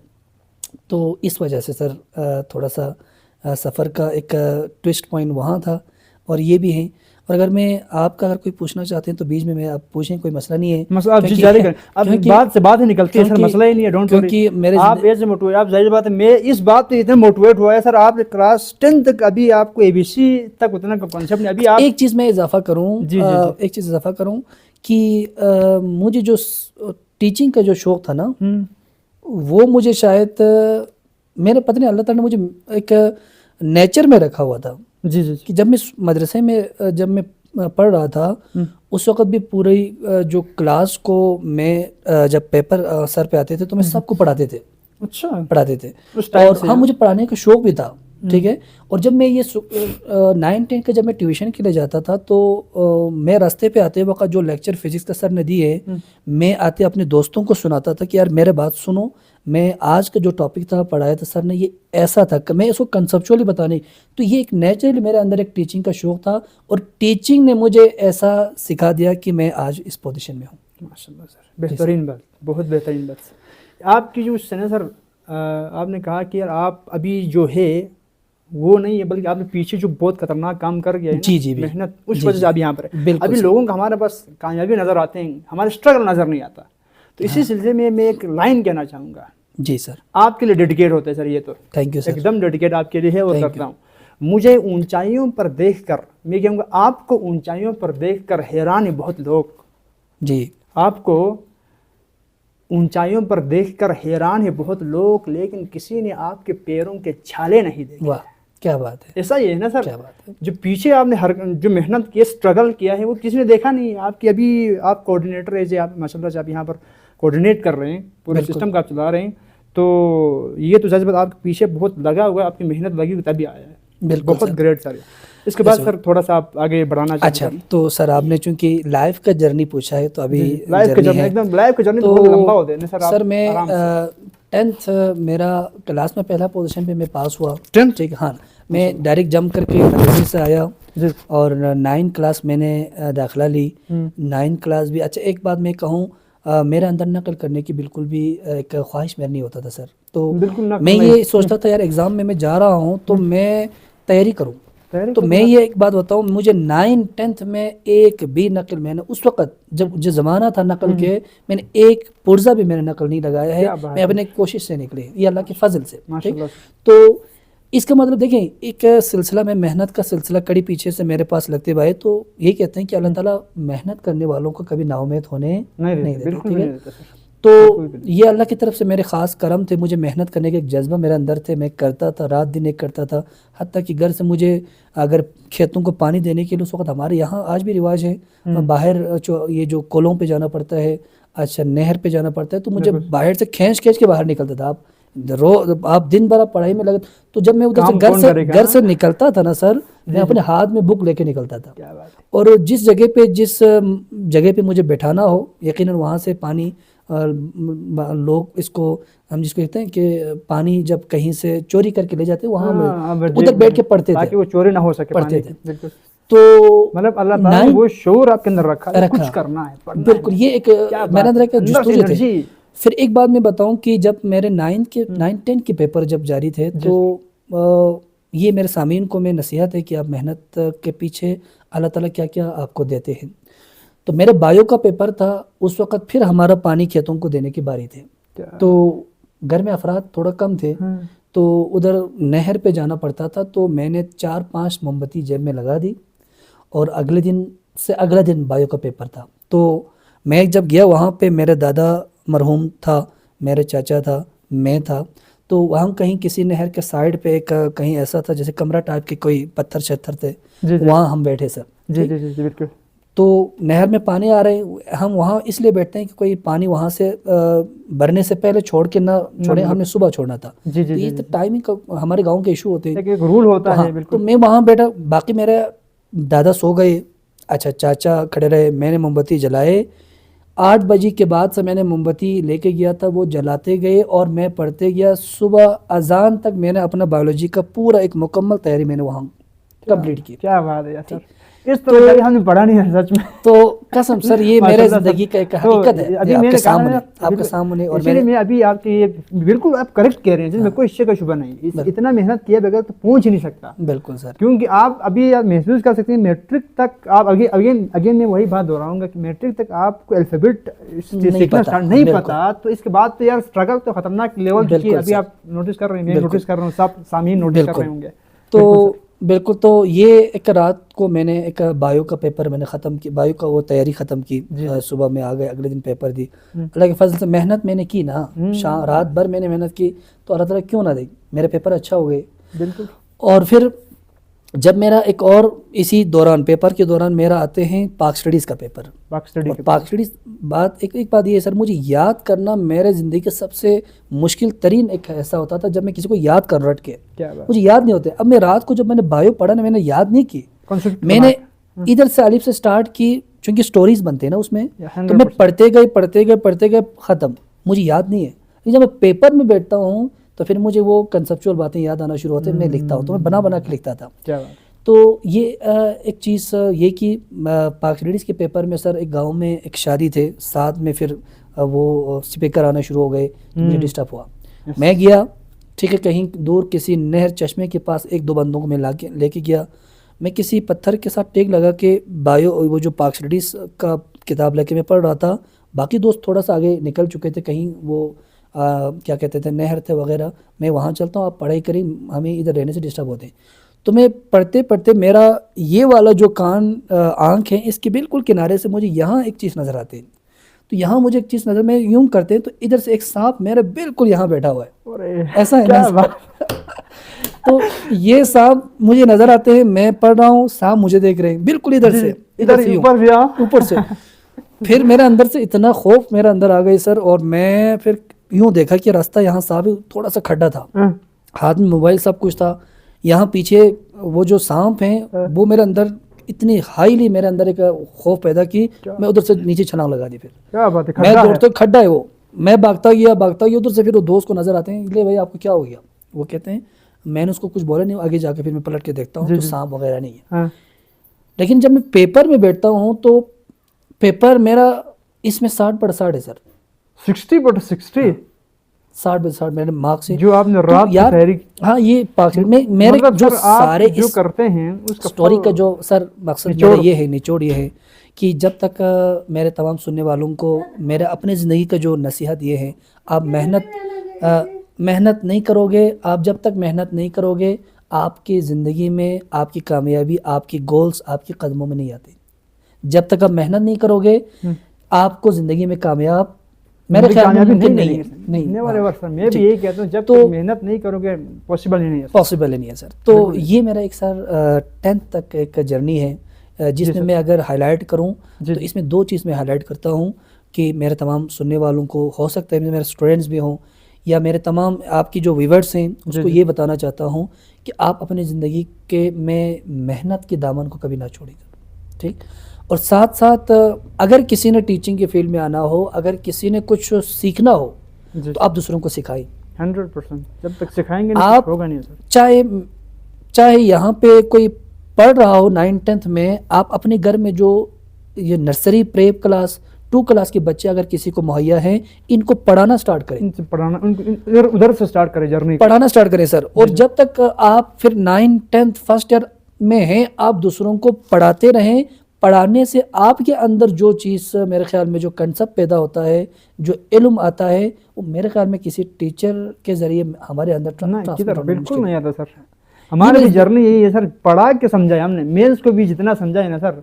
تو اس وجہ سے سر تھوڑا سا سفر کا ایک ٹوسٹ پوائنٹ وہاں تھا, اور یہ بھی ہیں. اور اگر میں آپ کا اگر کوئی پوچھنا چاہتے ہیں تو بیچ میں آپ پوچھیں, کوئی مسئلہ نہیں ہے. آپ جاری کریں, اب بات سے بات ہی نکلتی ہے سر, مسئلہ ہی نہیں ہے. ڈونٹ وری, آپ ایسے موٹیویٹ, آپ ظاہر بات ہے میں اس بات پہ اتنا موٹیویٹ ہوا ہے سر. آپ کلاس 10 تک ابھی آپ کو ABC تک اتنا کانسیپٹ نہیں. ابھی آپ ایک چیز میں اضافہ کروں کہ مجھے جو ٹیچنگ کا جو شوق تھا نا, وہ مجھے شاید میرے پتہ نہیں اللہ تعالیٰ نے مجھے ایک نیچر میں رکھا ہوا تھا. کہ جب میں مدرسے میں جب میں پڑھ رہا تھا, اس وقت بھی پوری جو کلاس کو میں جب پیپر سر پہ آتے تھے تو میں سب کو پڑھاتے تھے. اور ہاں مجھے پڑھانے کا شوق بھی تھا, ٹھیک ہے. اور جب میں یہ 9-10 کا جب میں ٹیوشن کے لیے جاتا تھا, تو میں راستے پہ آتے وقت جو لیکچر فزکس کا سر نے دی ہے, میں آتے اپنے دوستوں کو سناتا تھا کہ یار میرے بات سنو, میں آج کا جو ٹاپک تھا پڑھایا تھا سر نے یہ ایسا تھا کہ میں اس کو کنسپچولی بتانے، تو یہ ایک نیچرلی میرے اندر ایک ٹیچنگ کا شوق تھا اور ٹیچنگ نے مجھے ایسا سکھا دیا کہ میں آج اس پوزیشن میں ہوں. ماشاء اللہ سر، بہترین بات، بہت بہترین بات. آپ کی جو سن سر، آپ نے کہا کہ یار آپ ابھی جو ہے وہ نہیں ہے، بلکہ آپ نے پیچھے جو بہت خطرناک کام کر گیا ہے جی جی محنت، اس وجہ سے آپ یہاں پر ہے. بالکل ابھی لوگوں کو ہمارے پاس کامیابی نظر آتے ہیں، ہمارے اسٹرگل نظر نہیں آتا. تو اسی سلسلے میں ایک لائن کہنا چاہوں گا. جی سر. آپ کے لیے ڈیڈیکیٹ ہوتا ہے سر، یہ تو تھینک یو سر. ایک دم ڈیڈیکیٹ آپ کے لیے ہے اور کرتا ہوں. مجھے اونچائیوں پر دیکھ کر، میں کہوں گا آپ کو اونچائیوں پر دیکھ کر حیران ہیں بہت لوگ. جی. آپ کو اونچائیوں پر دیکھ کر حیران ہے بہت لوگ، لیکن کسی نے آپ کے پیروں کے چھالے نہیں دیکھے. واہ کیا بات ہے. ایسا ہی ہے نا سر، کیا بات ہے. جو پیچھے آپ نے جو محنت کی، اسٹرگل کیا ہے، وہ کسی نے دیکھا نہیں. آپ کی ابھی آپ کوآرڈینیٹر ہے، آپ ماشاء اللہ سے آپ یہاں پر کوآرڈینیٹ کر رہے ہیں، پورے سسٹم کا آپ چلا رہے ہیں. تو یہ تو ظاہر بات آپ کے پیچھے بہت لگا ہوا ہے، آپ کی محنت لگی ہوئی تبھی آیا ہے. بالکل بہت گریٹ سر. اس کے بعد سر تھوڑا سا آپ آگے بڑھانا چاہتے اچھا، تو سر آپ نے چونکہ لائف کا جرنی پوچھا ہے تو ابھی لائف کا جرنی، ایک دم لائف کا جرنی بہت لمبا ہوتا ہے سر. سر میں 10th میرا کلاس میں پہلا پوزیشن پہ میں پاس ہوا. 10th؟ ٹھیک. ہاں میں ڈائریکٹ جمپ کر کے نرسری سے آیا اور 9 کلاس میں نے داخلہ لی. 9 کلاس بھی اچھا. ایک بات میں کہوں، میرے اندر نقل کرنے کی بالکل بھی ایک خواہش میرا نہیں ہوتا تھا سر. تو میں یہ سوچتا تھا یار ایگزام میں جا رہا ہوں تو میں تیاری کروں. تو میں یہ ایک بات بتاؤں، مجھے 9 10th میں ایک بھی نقل میں نے اس وقت جب جو زمانہ تھا نقل کے، میں نے ایک پرزہ بھی میں نے نقل نہیں لگایا ہے. میں اپنے کوشش سے نکلے، یہ اللہ کے فضل سے. تو اس کا مطلب دیکھیں، ایک سلسلہ میں محنت کا سلسلہ کڑی پیچھے سے میرے پاس لگتے بھائی. تو یہ کہتے ہیں کہ اللہ تعالیٰ محنت کرنے والوں کو کبھی نا امید ہونے نہیں دیتے. تو یہ اللہ کی طرف سے میرے خاص کرم تھے. مجھے محنت کرنے کا ایک جذبہ میرے اندر تھے، میں کرتا تھا، رات دن ایک کرتا تھا. حتیٰ کہ گھر سے مجھے اگر کھیتوں کو پانی دینے کے لیے اس وقت ہمارے یہاں آج بھی رواج ہے، باہر یہ جو کولوں پہ جانا پڑتا ہے، اچھا نہر پہ جانا پڑتا ہے، تو مجھے باہر سے کھینچ کے باہر نکلتا تھا. آپ دن بھر پڑھائی میں لگے. تو جب میں ادھر سے گھر سے نکلتا تھا نا سر، میں اپنے ہاتھ میں بک لے کے نکلتا تھا. اور جس جگہ پہ مجھے بیٹھانا ہو، یقیناً وہاں سے پانی، لوگ اس کو ہم جس کو کہتے ہیں کہ پانی جب کہیں سے چوری کر کے لے جاتے ہیں، وہاں ادھر بیٹھ کے پڑھتے تھے تاکہ وہ چوری نہ ہو سکے. پڑھتے تھے. تو مطلب اللہ تعالیٰ نے وہ شعور آپ کے اندر رکھا، کچھ کرنا ہے. بالکل، یہ ایک میرے اندر ایک جستجو تھے. پھر ایک بات میں بتاؤں کہ جب میرے 9 10 کے پیپر جب جاری تھے، تو یہ میرے سامعین کو میں نصیحت ہے کہ آپ محنت کے پیچھے اللہ تعالیٰ کیا کیا آپ کو دیتے ہیں. تو میرا بایو کا پیپر تھا اس وقت. پھر ہمارا پانی کھیتوں کو دینے کی باری تھی. تو گھر میں افراد تھوڑا کم تھے، تو ادھر نہر پہ جانا پڑتا تھا. تو میں نے 4-5 موم بتی جیب میں لگا دی اور اگلے دن سے اگلا دن بایو کا پیپر تھا. تو میں جب گیا وہاں پہ، میرے دادا مرحوم تھا، میرے چاچا تھا، میں تھا. تو وہاں کہیں کسی نہر کے سائڈ پہ ایک کہیں ایسا تھا جیسے کمرہ ٹائپ کے کوئی پتھر شتھر تھے، وہاں ہم بیٹھے سر. جی جی جی بالکل. تو نہر میں پانی آ رہے ہیں، ہم وہاں اس لیے بیٹھتے ہیں کہ کوئی پانی وہاں سے بھرنے سے پہلے چھوڑ کے نہ چھوڑے، ہم نے صبح چھوڑنا تھا. یہ ٹائمنگ کا ہمارے گاؤں کے ایشو ہوتے ہیں، رول ہوتا ہے. تو میں وہاں بیٹھا، باقی میرے دادا سو گئے، اچھا چاچا کھڑے رہے، میں نے موم بتی جلائے. 8 بجے کے بعد سے میں نے موم بتی لے کے گیا تھا، وہ جلاتے گئے اور میں پڑھتے گیا. صبح اذان تک میں نے اپنا بایولوجی کا پورا ایک مکمل تیاری میں نے وہاں کمپلیٹ کی. کیا بات ہے سر، اس طرح ہم نے پڑھا نہیں ہے سچ میں. تو قسم سر، یہ میرے زندگی کا ایک حقیقت ہے آپ کے سامنے. اور میں ابھی آپ کی بالکل آپ کریکٹ کہہ رہے ہیں، جس میں کوئی شک و شبہ نہیں. اتنا محنت کیا بغیر تو پہنچ ہی نہیں سکتا. بالکل سر، کیونکہ آپ ابھی محسوس کر سکتے ہیں میٹرک تک آپ اگین میں وہی بات دہراؤں گا کہ میٹرک تک آپ کو الفابیٹ سیکھنا نہیں پتا. تو اس کے بعد تو یار اسٹرگل تو خطرناک لیول کی ابھی آپ نوٹس کر رہے ہیں، میں نوٹس کر رہا ہوں، سب سامعین نوٹس کر رہے ہوں گے. تو بالکل. تو یہ ایک رات کو میں نے ایک بایو کا پیپر میں نے ختم کی، بایو کا وہ تیاری ختم کی. صبح میں آ گئے، اگلے دن پیپر دی. اللہ کے فضل سے محنت میں نے کی نا، رات بھر میں نے محنت کی، تو اللہ تعالیٰ کیوں نہ دے، میرے پیپر اچھا ہو گئے. بالکل. اور پھر جب میرا ایک اور اسی دوران پیپر کے دوران میرا آتے ہیں پاک اسٹڈیز کا پیپر. پاک اسٹڈیز بات ایک بات یہ ہے سر، مجھے یاد کرنا میرے زندگی کا سب سے مشکل ترین ایک ایسا ہوتا تھا جب میں کسی کو یاد کر رٹ کے، مجھے یاد نہیں ہوتے. اب میں رات کو جب میں نے بایو پڑھا نا، میں نے یاد نہیں کی، میں نے ادھر سے الف سے سٹارٹ کی، چونکہ سٹوریز بنتے ہیں نا اس میں. تو میں پڑھتے گئے ختم، مجھے یاد نہیں ہے. جب میں پیپر میں بیٹھتا ہوں تو پھر مجھے وہ کنسپچول باتیں یاد آنا شروع ہوتے ہیں, میں لکھتا ہوں, تو میں بنا کے لکھتا تھا. کیا بات. تو یہ ایک چیز یہ کہ پاک اسٹڈیز کے پیپر میں سر ایک گاؤں میں ایک شادی تھے, ساتھ میں پھر وہ اسپیکر آنا شروع ہو گئے, مجھے ڈسٹرب ہوا. میں گیا, ٹھیک ہے, کہیں دور کسی نہر چشمے کے پاس 1-2 بندوں کو میں لے کے گیا. میں کسی پتھر کے ساتھ ٹیک لگا کے وہ جو پاک اسٹڈیز کا کتاب لے کے میں پڑھ رہا تھا. باقی دوست تھوڑا سا آگے نکل چکے تھے, کہیں وہ کیا کہتے تھے نہر تھے وغیرہ. میں وہاں چلتا ہوں, آپ پڑھائی کریں, ہمیں ادھر رہنے سے ڈسٹرب ہوتے ہیں. تو میں پڑھتے پڑھتے میرا یہ والا جو آنکھ ہے, اس کے بالکل کنارے سے مجھے یہاں ایک چیز نظر آتی ہے. تو یہاں مجھے ایک چیز نظر, میں یوں کرتے ہیں تو ادھر سے ایک سانپ میرے بالکل یہاں بیٹھا ہوا ہے, ایسا ہے نا. تو یہ سانپ مجھے نظر آتے ہیں, میں پڑھ رہا ہوں, سانپ مجھے دیکھ رہے ہیں بالکل ادھر سے اوپر سے. پھر میرے اندر سے اتنا خوف میرے اندر آ گئی سر, اور میں پھر یوں دیکھا کہ راستہ یہاں صاحب تھوڑا سا کھڈا تھا, ہاتھ میں موبائل سب کچھ تھا, یہاں پیچھے وہ جو سانپ ہیں وہ میرے اندر اتنی ہائیلی میرے اندر ایک خوف پیدا کی, میں ادھر سے نیچے چھلانگ لگا دی. پھر میں دوڑتا, کھڈا ہے وہ, میں بھاگتا گیا ادھر سے. پھر وہ دوست کو نظر آتے ہیں, لے بھائی آپ کو کیا ہو گیا؟ وہ کہتے ہیں میں نے اس کو کچھ بولا نہیں, آگے جا کے پھر میں پلٹ کے دیکھتا ہوں تو سانپ وغیرہ نہیں ہے. لیکن جب میں پیپر میں بیٹھتا ہوں تو پیپر میرا اس میں 60/60 ہے سر. 60/60 60/60 میرے مارکس سے جو آپ نے رات تحریک. ہاں, یہ پاکستان میں میرے جو سارے جو کرتے ہیں اس سٹوری کا جو سر مقصد میرا یہ ہے, نچوڑ یہ ہے کہ جب تک میرے تمام سننے والوں کو میرے اپنے زندگی کا جو نصیحت یہ ہے, آپ محنت نہیں کرو گے, آپ جب تک محنت نہیں کرو گے آپ کی زندگی میں آپ کی کامیابی, آپ کی گولز آپ کے قدموں میں نہیں آتے. جب تک آپ محنت نہیں کرو گے آپ کو زندگی میں کامیاب میرے خیال میں ممکن نہیں ہے. میں بھی یہی کہتا ہوں, جب تک محنت نہیں کرو گے پاسبل ہی نہیں ہے سر. تو یہ میرا ایک سر 10th تک ایک جرنی ہے, جس میں اگر ہائی لائٹ کروں تو اس میں 2 چیز میں ہائی لائٹ کرتا ہوں کہ میرے تمام سننے والوں کو, ہو سکتا ہے میرے اسٹوڈنٹس بھی ہوں یا میرے تمام آپ کی جو ویورز ہیں, اس کو یہ بتانا چاہتا ہوں کہ آپ اپنی زندگی کے میں محنت کے دامن کو کبھی نہ چھوڑیں. ٹھیک, اور ساتھ ساتھ اگر کسی نے ٹیچنگ کے فیلڈ میں آنا ہو, اگر کسی نے کچھ سیکھنا ہو تو آپ دوسروں کو سکھائیں. 100%. جب تک سکھائیں گے نہیں ہوگا نہیں سر. چاہے یہاں پہ کوئی پڑھ رہا ہو 9th-10th میں, آپ اپنے گھر میں جو یہ نرسری, پریپ کلاس, 2 کلاس کے بچے اگر کسی کو مہیا ہیں, ان کو پڑھانا سٹارٹ کریں, ادھر سے سٹارٹ کریں جرنی, پڑھانا سٹارٹ کریں سر. اور جب تک آپ پھر 9th-10th فرسٹ ایئر میں ہیں, آپ دوسروں کو پڑھاتے رہیں. پڑھانے سے آپ کے اندر جو چیز میرے خیال میں جو کنسپٹ پیدا ہوتا ہے, جو علم آتا ہے, وہ میرے خیال میں کسی ٹیچر کے ذریعے ہمارے اندر بالکل نہیں آتا سر. ہماری بھی جرنی یہی ہے سر, پڑھا کے سمجھایا ہم نے. میتھس کو بھی جتنا سمجھا ہے نا سر,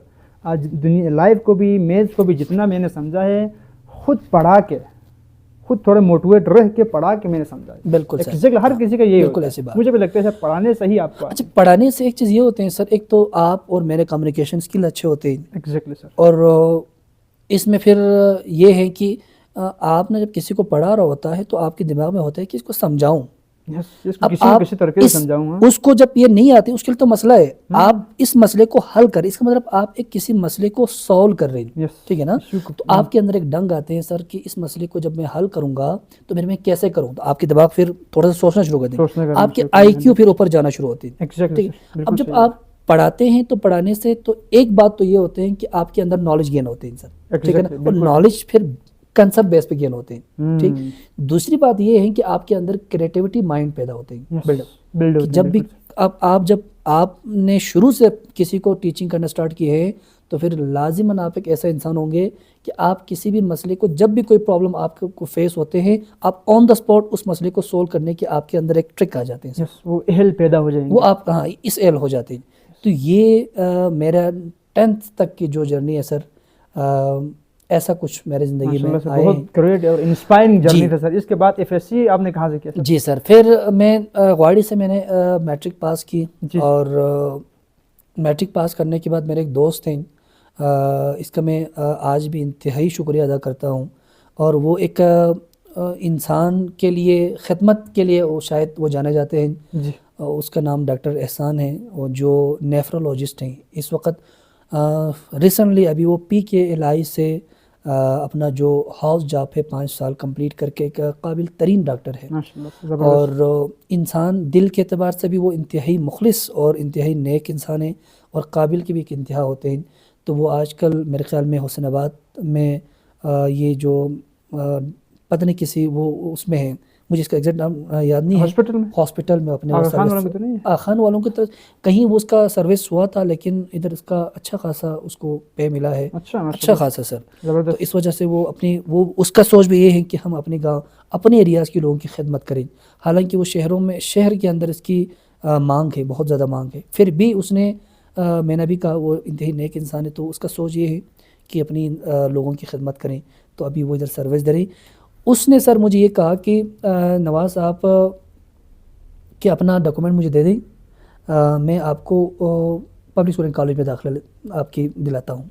آج دنیا لائف کو بھی, میتھس کو بھی جتنا میں نے سمجھا ہے, خود پڑھا کے, خود تھوڑے موٹیویٹ رہ کے پڑھا کے میں نے سمجھا ہے. بالکل سر, ہر کسی کا یہی ہوتا ہے. مجھے بھی لگتا ہے سر پڑھانے سے ہی آپ کو. اچھا, پڑھانے سے ایک چیز یہ ہوتے ہیں سر, ایک تو آپ اور میرے کمیونیکیشن اسکل اچھے ہوتے ہیں. ایگزیکٹلی سر. اور اس میں پھر یہ ہے کہ آپ نے جب کسی کو پڑھا رہا ہوتا ہے تو آپ کے دماغ میں ہوتا ہے کہ اس کو سمجھاؤں, اب آپ اس کو جب یہ نہیں آتی, اس کے لیے تو مسئلہ ہے, آپ اس مسئلے کو حل کریں. اس کا مطلب آپ ایک کسی مسئلے کو سولو کر رہے ہیں, ٹھیک ہے نا. تو آپ کے اندر ایک ڈنگ آتے ہیں سر کہ اس مسئلے کو جب میں حل کروں گا تو میں کیسے کروں. تو آپ کے دماغ پھر تھوڑا سا سوچنا شروع کر دیں, آپ کے IQ پھر اوپر جانا شروع ہوتی ہے. ٹھیک ہے, اب جب آپ پڑھاتے ہیں تو پڑھانے سے تو ایک بات تو یہ ہوتے ہیں کہ آپ کے اندر نالج گین ہوتے ہیں سر, ٹھیک ہے نا. اور نالج پھر کنسپٹ بیس پہ گین ہوتے ہیں. ٹھیک, دوسری بات یہ ہے کہ آپ کے اندر کریٹیوٹی مائنڈ پیدا ہوتے ہیں, بلڈ. جب بھی جب آپ نے شروع سے کسی کو ٹیچنگ کرنا سٹارٹ کی ہے تو پھر لازماً آپ ایک ایسا انسان ہوں گے کہ آپ کسی بھی مسئلے کو, جب بھی کوئی پرابلم آپ کو فیس ہوتے ہیں, آپ آن دا اسپاٹ اس مسئلے کو سولو کرنے کے آپ کے اندر ایک ٹرک آ جاتے ہیں. وہ اہل پیدا ہو جائیں گے, وہ آپ کہاں اس اہل ہو جاتے ہیں. تو یہ میرا 10th تک کی جو جرنی ہے سر, ایسا کچھ میرے زندگی میں آئے. بہت گریٹ اور انسپائرنگ جرنی تھا سر. اس کے بعد FSC آپ نے کہاں سے کیا سر؟ جی سر, پھر میں گواڑی سے میں نے میٹرک پاس کی, اور میٹرک پاس کرنے کے بعد میرے ایک دوست ہیں, اس کا میں آج بھی انتہائی شکریہ ادا کرتا ہوں. اور وہ ایک انسان کے لیے, خدمت کے لیے وہ شاید وہ جانے جاتے ہیں. اس کا نام ڈاکٹر احسان ہے, اور جو نیفرولوجسٹ ہیں. اس وقت ریسنٹلی ابھی وہ PK الہی سے اپنا جو ہاؤس جاب ہے 5 سال کمپلیٹ کر کے ایک قابل ترین ڈاکٹر ہے، ماشاء اللہ، اور انسان دل کے اعتبار سے بھی وہ انتہائی مخلص اور انتہائی نیک انسان ہے، اور قابل کے بھی ایک انتہا ہوتے ہیں. تو وہ آج کل میرے خیال میں حسین آباد میں یہ جو پتہ نہیں کسی وہ اس میں ہے، مجھے اس کا ایگزیکٹ نام یاد نہیں ہے، ہاسپٹل میں اپنے خان والوں کی طرف کہیں وہ اس کا سروس ہوا تھا، لیکن ادھر اس کا اچھا خاصا اس کو پے ملا ہے، اچھا خاصا سر. تو اس وجہ سے وہ اپنی وہ اس کا سوچ بھی یہ ہے کہ ہم اپنے گاؤں اپنے ایریاز کے لوگوں کی خدمت کریں. حالانکہ وہ شہروں میں شہر کے اندر اس کی مانگ ہے، بہت زیادہ مانگ ہے، پھر بھی اس نے میں نے بھی کہا وہ انتہائی نیک انسان ہے، تو اس کا سوچ یہ ہے کہ اپنی لوگوں کی خدمت کریں. تو ابھی وہ ادھر سروس دے رہی. اس نے سر مجھے یہ کہا کہ نواز آپ کہ اپنا ڈاکومنٹ مجھے دے دیں، میں آپ کو پبلک اسکول اینڈ کالج میں داخلہ آپ کی دلاتا ہوں،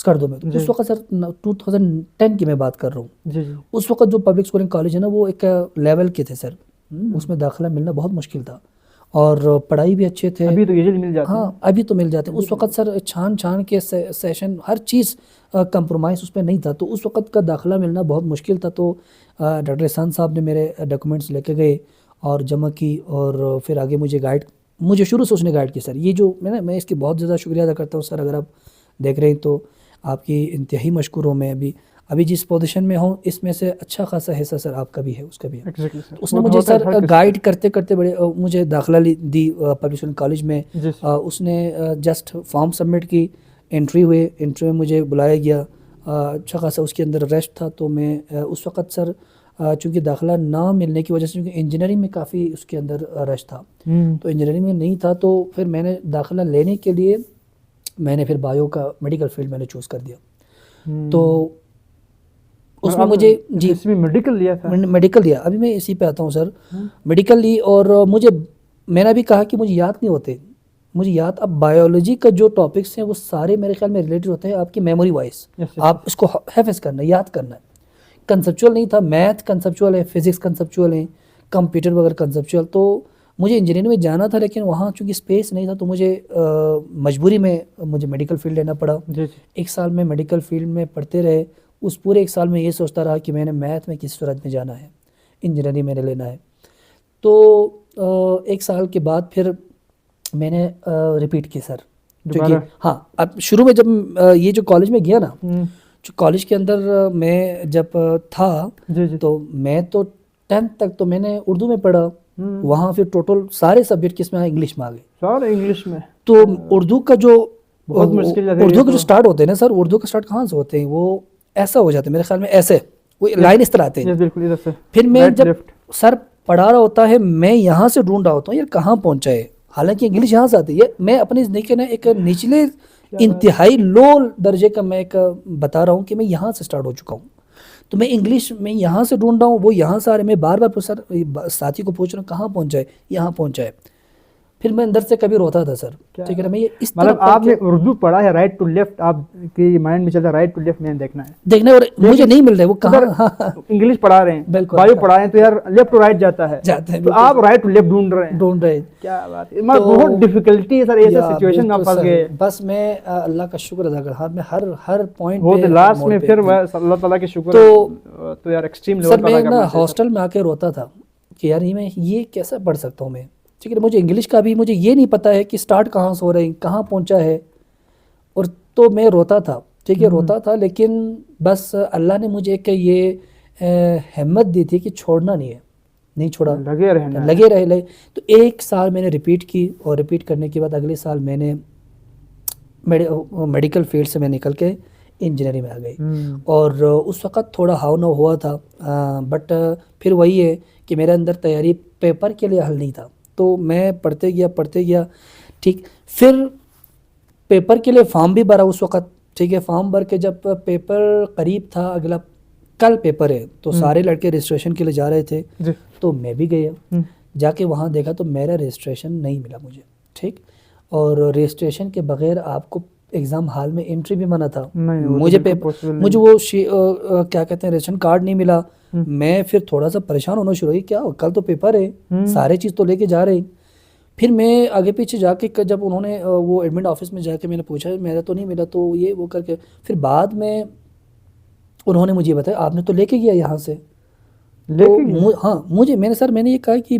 کر دو. میں اس وقت سر 2010 کی میں بات کر رہا ہوں. اس وقت جو پبلک اسکول اینڈ کالج ہے نا وہ ایک لیول کے تھے سر، اس میں داخلہ ملنا بہت مشکل تھا، اور پڑھائی بھی اچھے تھے. ابھی تو ایزیلی مل جاتے ہیں. ہاں ابھی تو مل جاتے ہیں. اس وقت سر چھان کے سیشن ہر چیز کمپرومائز اس پہ نہیں تھا، تو اس وقت کا داخلہ ملنا بہت مشکل تھا. تو ڈاکٹر احسان صاحب نے میرے ڈاکومنٹس لے کے گئے اور جمع کی، اور پھر آگے مجھے شروع سے اس نے گائیڈ کی. سر یہ جو میں اس کی بہت زیادہ شکریہ ادا کرتا ہوں سر. اگر آپ دیکھ رہے ہیں تو آپ کی انتہائی مشکور ہوں. میں ابھی جس پوزیشن میں ہوں اس میں سے اچھا خاصا حصہ سر آپ کا بھی ہے، اس کا بھی ہے. اس نے مجھے سر گائیڈ کرتے کرتے بڑے مجھے داخلہ دی پبلک کالج میں. اس نے جسٹ فارم سبمٹ کی، انٹری میں مجھے بلایا گیا. اچھا خاصا اس کے اندر ریسٹ تھا. تو میں اس وقت سر چونکہ داخلہ نہ ملنے کی وجہ سے، کیونکہ انجینئرنگ میں کافی اس کے اندر رش تھا، تو انجینئرنگ میں نہیں تھا، تو پھر میں نے داخلہ لینے کے لیے میں نے پھر بایو کا میڈیکل فیلڈ میں نے چوز کر دیا. تو اس میں مجھے میڈیکل دیا. ابھی میں اسی پہ آتا ہوں سر. میڈیکل لی، اور میں نے بھی کہا کہ مجھے یاد نہیں ہوتے، اب بایولوجی کا جو ٹاپکس ہیں وہ سارے میرے خیال میں ریلیٹڈ ہوتے ہیں آپ کی میموری وائز. آپ اس کو حفظ کرنا ہے، یاد کرنا ہے. کنسپچول نہیں تھا، میتھ کنسپچول ہے، فزکس کنسپچول ہے، کمپیوٹر وغیرہ کنسپچول. تو مجھے انجینئرنگ میں جانا تھا، لیکن وہاں چونکہ اسپیس نہیں تھا، تو مجھے مجبوری میں مجھے میڈیکل فیلڈ لینا پڑا. 1 سال میں میڈیکل فیلڈ میں پڑھتے رہے. اس پورے 1 سال میں یہ سوچتا رہا کہ میں نے میتھ میں کس صورت میں جانا ہے، انجینئرنگ میں نے لینا ہے. تو 1 سال کے بعد پھر میں نے ریپیٹ کی سر. ہاں اب شروع میں جب یہ جو کالج میں گیا نا، جو کالج کے اندر میں جب تھا، تو میں تو 10th تک تو میں نے اردو میں پڑھا. وہاں پھر ٹوٹل سارے سبجیکٹ کس میں آئے، انگلش میں آ گئے. سارے انگلش میں. تو اردو کا جو سٹارٹ ہوتے ہیں نا سر، اردو کا سٹارٹ کہاں سے ہوتے ہیں، وہ ایسا ہو جاتا ہے میرے خیال میں، ایسے وہ لائن اس طرح آتے ہیں. پھر میں جب سر پڑھا رہا ہوتا ہے، میں یہاں سے ڈھونڈ رہا ہوتا ہوں یار کہاں پہنچا ہے، حالانکہ انگلش یہاں سے آتی ہے. میں اپنی زندگی کے نا ایک نچلے انتہائی لو درجے کا میں ایک بتا رہا ہوں کہ میں یہاں سے سٹارٹ ہو چکا ہوں. تو میں انگلش میں یہاں سے ڈھونڈ رہا ہوں، وہ یہاں سے آ رہے. میں بار بار سر ساتھی کو پوچھ رہا ہوں کہاں پہنچا ہے، یہاں پہنچا ہے. پھر میں اندر سے کبھی روتا تھا سر. ٹھیک ہے نا، میں یہ اس مطلب آپ نے اردو پڑھا ہے رائٹ ٹو لیفٹ، آپ کی مائنڈ میں چلتا ہے رائٹ ٹو لیفٹ میں دیکھنا ہے، اور مجھے نہیں مل رہا ہے وہ کہاں. انگلش پڑھا رہے ہیں، بایو پڑھا رہے ہیں، تو یار لیفٹ ٹو رائٹ جاتا ہے، تو آپ رائٹ ٹو لیفٹ ڈھونڈ رہے ہیں. کیا بات ہے، بہت ڈیفیکلٹی ہے سر ایسے سچویشن میں پھنس گئے. بس میں اللہ کا شکر ادا کرتا ہوں، میں ہر پوائنٹ وہ لاسٹ میں پھر اللہ تعالیٰ کے شکر تو یار ایکسٹریم لیول پر. سر میں نا ہاسٹل میں آ کے روتا تھا کہ یار میں یہ کیسا پڑھ سکتا ہوں میں. ٹھیک ہے، مجھے انگلش کا بھی مجھے یہ نہیں پتا ہے کہ سٹارٹ کہاں سے ہو رہے ہیں، کہاں پہنچا ہے. اور تو میں روتا تھا. ٹھیک ہے، روتا تھا، لیکن بس اللہ نے مجھے ایک یہ ہمت دی تھی کہ چھوڑنا نہیں ہے، نہیں چھوڑا، لگے رہے. تو 1 سال میں نے ریپیٹ کی، اور ریپیٹ کرنے کے بعد اگلے سال میں نے میڈیکل فیلڈ سے میں نکل کے انجینئرنگ میں آ گئی. اور اس وقت تھوڑا ہاؤ نو ہوا تھا، بٹ پھر وہی ہے کہ میرے اندر تیاری پیپر کے لیے حل نہیں تھا. تو میں پڑھتے گیا. ٹھیک، پھر پیپر کے لیے فارم بھی بھرا اس وقت. ٹھیک ہے، فارم بھر کے جب پیپر قریب تھا، اگلا کل پیپر ہے، تو سارے لڑکے رجسٹریشن کے لیے جا رہے تھے. تو میں بھی گیا، جا کے وہاں دیکھا تو میرا رجسٹریشن نہیں ملا مجھے. ٹھیک، اور رجسٹریشن کے بغیر آپ کو ایگزام ہال میں انٹری بھی منع تھا. مجھے وہ کیا کہتے ہیں رجسٹریشن کارڈ نہیں ملا. میں پھر تھوڑا سا پریشان ہونا شروع ہوئی، کیا کل تو پیپر ہے، سارے چیز تو لے کے جا رہے ہیں. پھر میں آگے پیچھے جا کے جب انہوں نے وہ ایڈمن آفس میں جا کے میں نے پوچھا میرا تو نہیں ملا، تو یہ وہ کر کے پھر بعد میں انہوں نے مجھے بتایا آپ نے تو لے کے گیا یہاں سے. لے تو کے گیا؟ ہاں مجھے میں نے یہ کہا کہ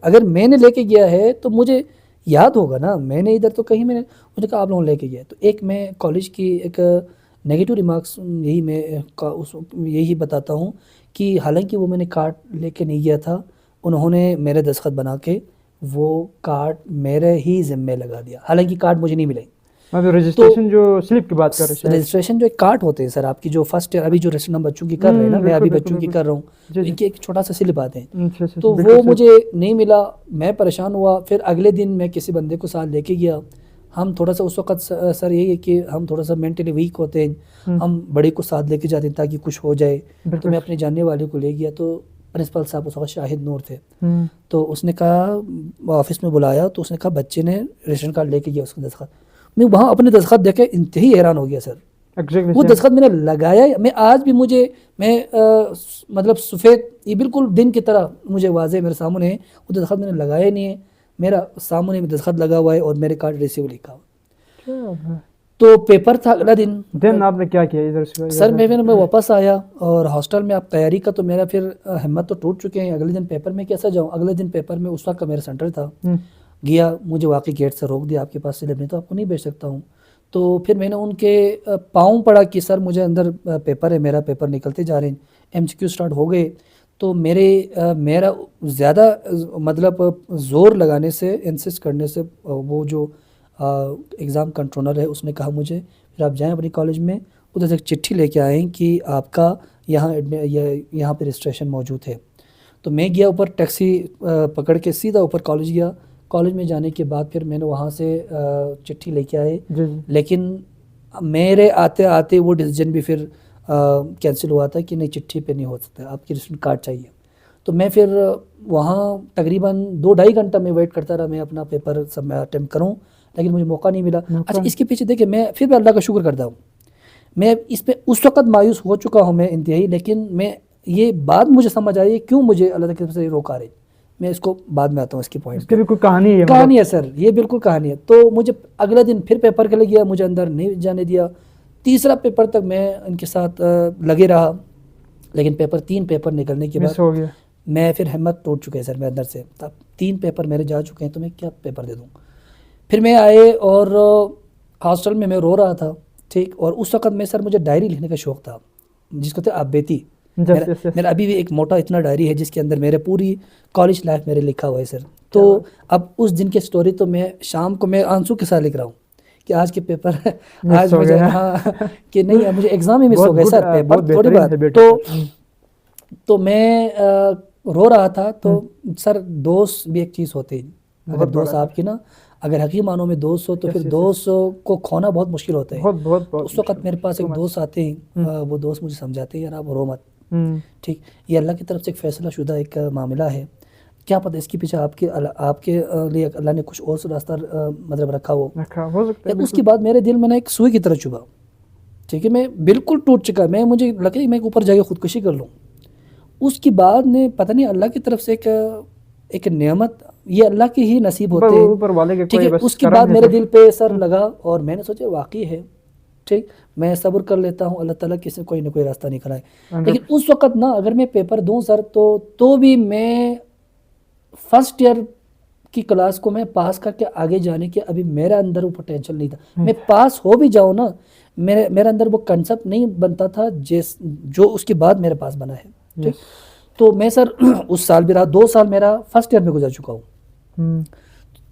اگر میں نے لے کے گیا ہے تو مجھے یاد ہوگا نا, میں نے ادھر تو کہیں مجھے کہا آپ لوگوں نے لے کے گیا. تو ایک میں کالج کی ایک نگیٹو ریمارکس یہی بتاتا ہوں کہ حالانکہ وہ میں نے کارڈ لے کے نہیں گیا تھا, انہوں نے میرے دستخط بنا کے وہ کارڈ میرے ہی ذمے لگا دیا, حالانکہ کارڈ مجھے نہیں ملے. رجسٹریشن جو سلپ کی بات کر رہے ہیں, رجسٹریشن جو ایک کارڈ ہوتے ہیں سر آپ کی جو فرسٹ ایئر ابھی جو رجسٹریشن ہم بچوں کی کر رہے ہیں نا, میں ابھی بچوں کی کر رہا ہوں, ان کے ایک چھوٹا سا سلپ آتے ہیں, تو وہ مجھے نہیں ملا. میں پریشان ہوا. پھر اگلے دن میں کسی بندے کو ساتھ لے کے گیا. ہم تھوڑا سا اس وقت سر یہی ہے کہ ہم تھوڑا سا مینٹلی ویک ہوتے ہیں, ہم بڑے کو ساتھ لے کے جاتے ہیں تاکہ کچھ ہو جائے. تو میں اپنے جاننے والے کو لے گیا, تو پرنسپل صاحب اس وقت شاہد نور تھے, تو اس نے کہا آفس میں بلایا, تو اس نے کہا بچے نے ریشن کارڈ لے کے گیا اس کا دستخط. میں وہاں اپنے دستخط دیکھ کے انتہائی حیران ہو گیا سر. وہ دستخط میں نے لگایا, میں آج بھی مطلب سفید یہ بالکل دن کی طرح مجھے واضح میرے سامنے ہے, وہ دستخط میں نے لگایا نہیں ہے, میرا سامنے میں دستخط لگا ہوا ہے اور میرے کارڈ ریسیو لکھا ہوا. تو پیپر تھا اگلا دن. آپ نے کیا کیا ادھر سے؟ سر میں واپس آیا اور ہاسٹل میں اب تیاری کا تو میرا پھر ہمت تو ٹوٹ چکے ہیں. اگلے دن پیپر میں کیسا جاؤں؟ اگلے دن پیپر میں اس وقت کا میرا سینٹر تھا. گیا, مجھے واقعی گیٹ سے روک دیا, آپ کے پاس سلپ نہیں تو آپ کو نہیں بھیج سکتا ہوں. تو پھر میں نے ان کے پاؤں پڑا کہ سر مجھے اندر پیپر ہے, میرا پیپر نکلتے جا رہے ہیں, MCQ سٹارٹ ہو گئے. تو میرا زیادہ مطلب زور لگانے سے, انسسٹ کرنے سے, وہ جو ایگزام کنٹرولر ہے اس نے کہا مجھے پھر آپ جائیں اپنی کالج میں, ادھر سے ایک چٹھی لے کے آئیں کہ آپ کا یہاں پہ رجسٹریشن موجود ہے. تو میں گیا اوپر, ٹیکسی پکڑ کے سیدھا اوپر کالج گیا. کالج میں جانے کے بعد پھر میں نے وہاں سے چٹھی لے کے آئے, لیکن میرے آتے آتے وہ ڈیسیجن بھی پھر کینسل ہوا تھا کہ نہیں چٹھی پہ نہیں ہو سکتا, آپ کی رجسٹریشن کارڈ چاہیے. تو میں پھر وہاں تقریباً 2-2.5 گھنٹہ میں ویٹ کرتا رہا, میں اپنا پیپر سب میں اٹیمپٹ کروں, لیکن مجھے موقع نہیں ملا. اچھا اس کے پیچھے دیکھیں, میں پھر بھی اللہ کا شکر کرتا ہوں, میں اس پہ اس وقت مایوس ہو چکا ہوں میں انتہائی, لیکن میں یہ بات مجھے سمجھ آئی کیوں مجھے اللہ کی طرف سے روکا رہے. میں اس کو بعد میں آتا ہوں, اس کی پوائنٹ, اس کی بھی کوئی کہانی ہے سر, یہ بالکل کہانی ہے. تو مجھے اگلا دن پھر پیپر کے لیے گیا, مجھے اندر نہیں جانے دیا. تیسرا پیپر تک میں ان کے ساتھ لگے رہا, لیکن 3 پیپر نکلنے کے بعد میں پھر ہمت ٹوٹ چکے سر, میں اندر سے تب 3 پیپر میرے جا چکے ہیں, تو میں کیا پیپر دے دوں. پھر میں آئے اور ہاسٹل میں رو رہا تھا, ٹھیک. اور اس وقت میں سر مجھے ڈائری لکھنے کا شوق تھا, جس کو آپ بیتی. میرا ابھی بھی ایک موٹا اتنا ڈائری ہے جس کے اندر میرے پوری کالج لائف میرے لکھا ہوا ہے سر. تو اب اس دن کی سٹوری تو میں شام کو میں آنسو کے ساتھ لکھ رہا ہوں کہ آج کے پیپر آج مجھے کہ نہیں, مجھے ایگزام ہی مس ہو گئے سر, پیپر تھوڑی بات. تو میں رو رہا تھا. تو سر دوست بھی ایک چیز ہوتے ہیں, اگر دوست آپ کی نا اگر حقیقی معنوں میں دوست ہو تو پھر دوست کو کھونا بہت مشکل ہوتا ہے. اس وقت میرے پاس ایک دوست آتے ہیں, وہ دوست مجھے سمجھاتے ہیں یار آپ رو مت, ٹھیک, یہ اللہ کی طرف سے ایک فیصلہ شدہ ایک معاملہ ہے, کیا پتہ اس کے پیچھے آپ کے لیے اللہ نے کچھ اور راستہ مطلب رکھا ہو سکتا ہے. اس کے بعد میرے دل میں نا ایک سوئی کی طرح چبھا, ٹھیک ہے, میں بالکل ٹوٹ چکا, مجھے لگا کہ میں اوپر جا کے خودکشی کر لوں. اس کے بعد میں پتہ نہیں اللہ کی طرف سے ایک نعمت, یہ اللہ کی ہی نصیب ہوتے ہیں, ٹھیک ہے. اس کے بعد میرے دل پہ سر لگا اور میں نے سوچا واقعی ہے, ٹھیک, میں صبر کر لیتا ہوں, اللہ تعالیٰ کسی کوئی نہ کوئی راستہ نکلائے. لیکن اس وقت نا اگر میں پیپر دوں سر تو بھی میں فرسٹ ایئر کی کلاس کو میں پاس کر کے آگے جانے کے ابھی میرے اندر وہ پوٹینشیل نہیں تھا. میں پاس ہو بھی جاؤں نا, میرے اندر وہ کنسپٹ نہیں بنتا تھا جو اس کے بعد میرے پاس بنا ہے, ٹھیک. تو میں سر اس سال بھی رہا, 2 سال میرا فرسٹ ایئر میں گزر چکا ہوں,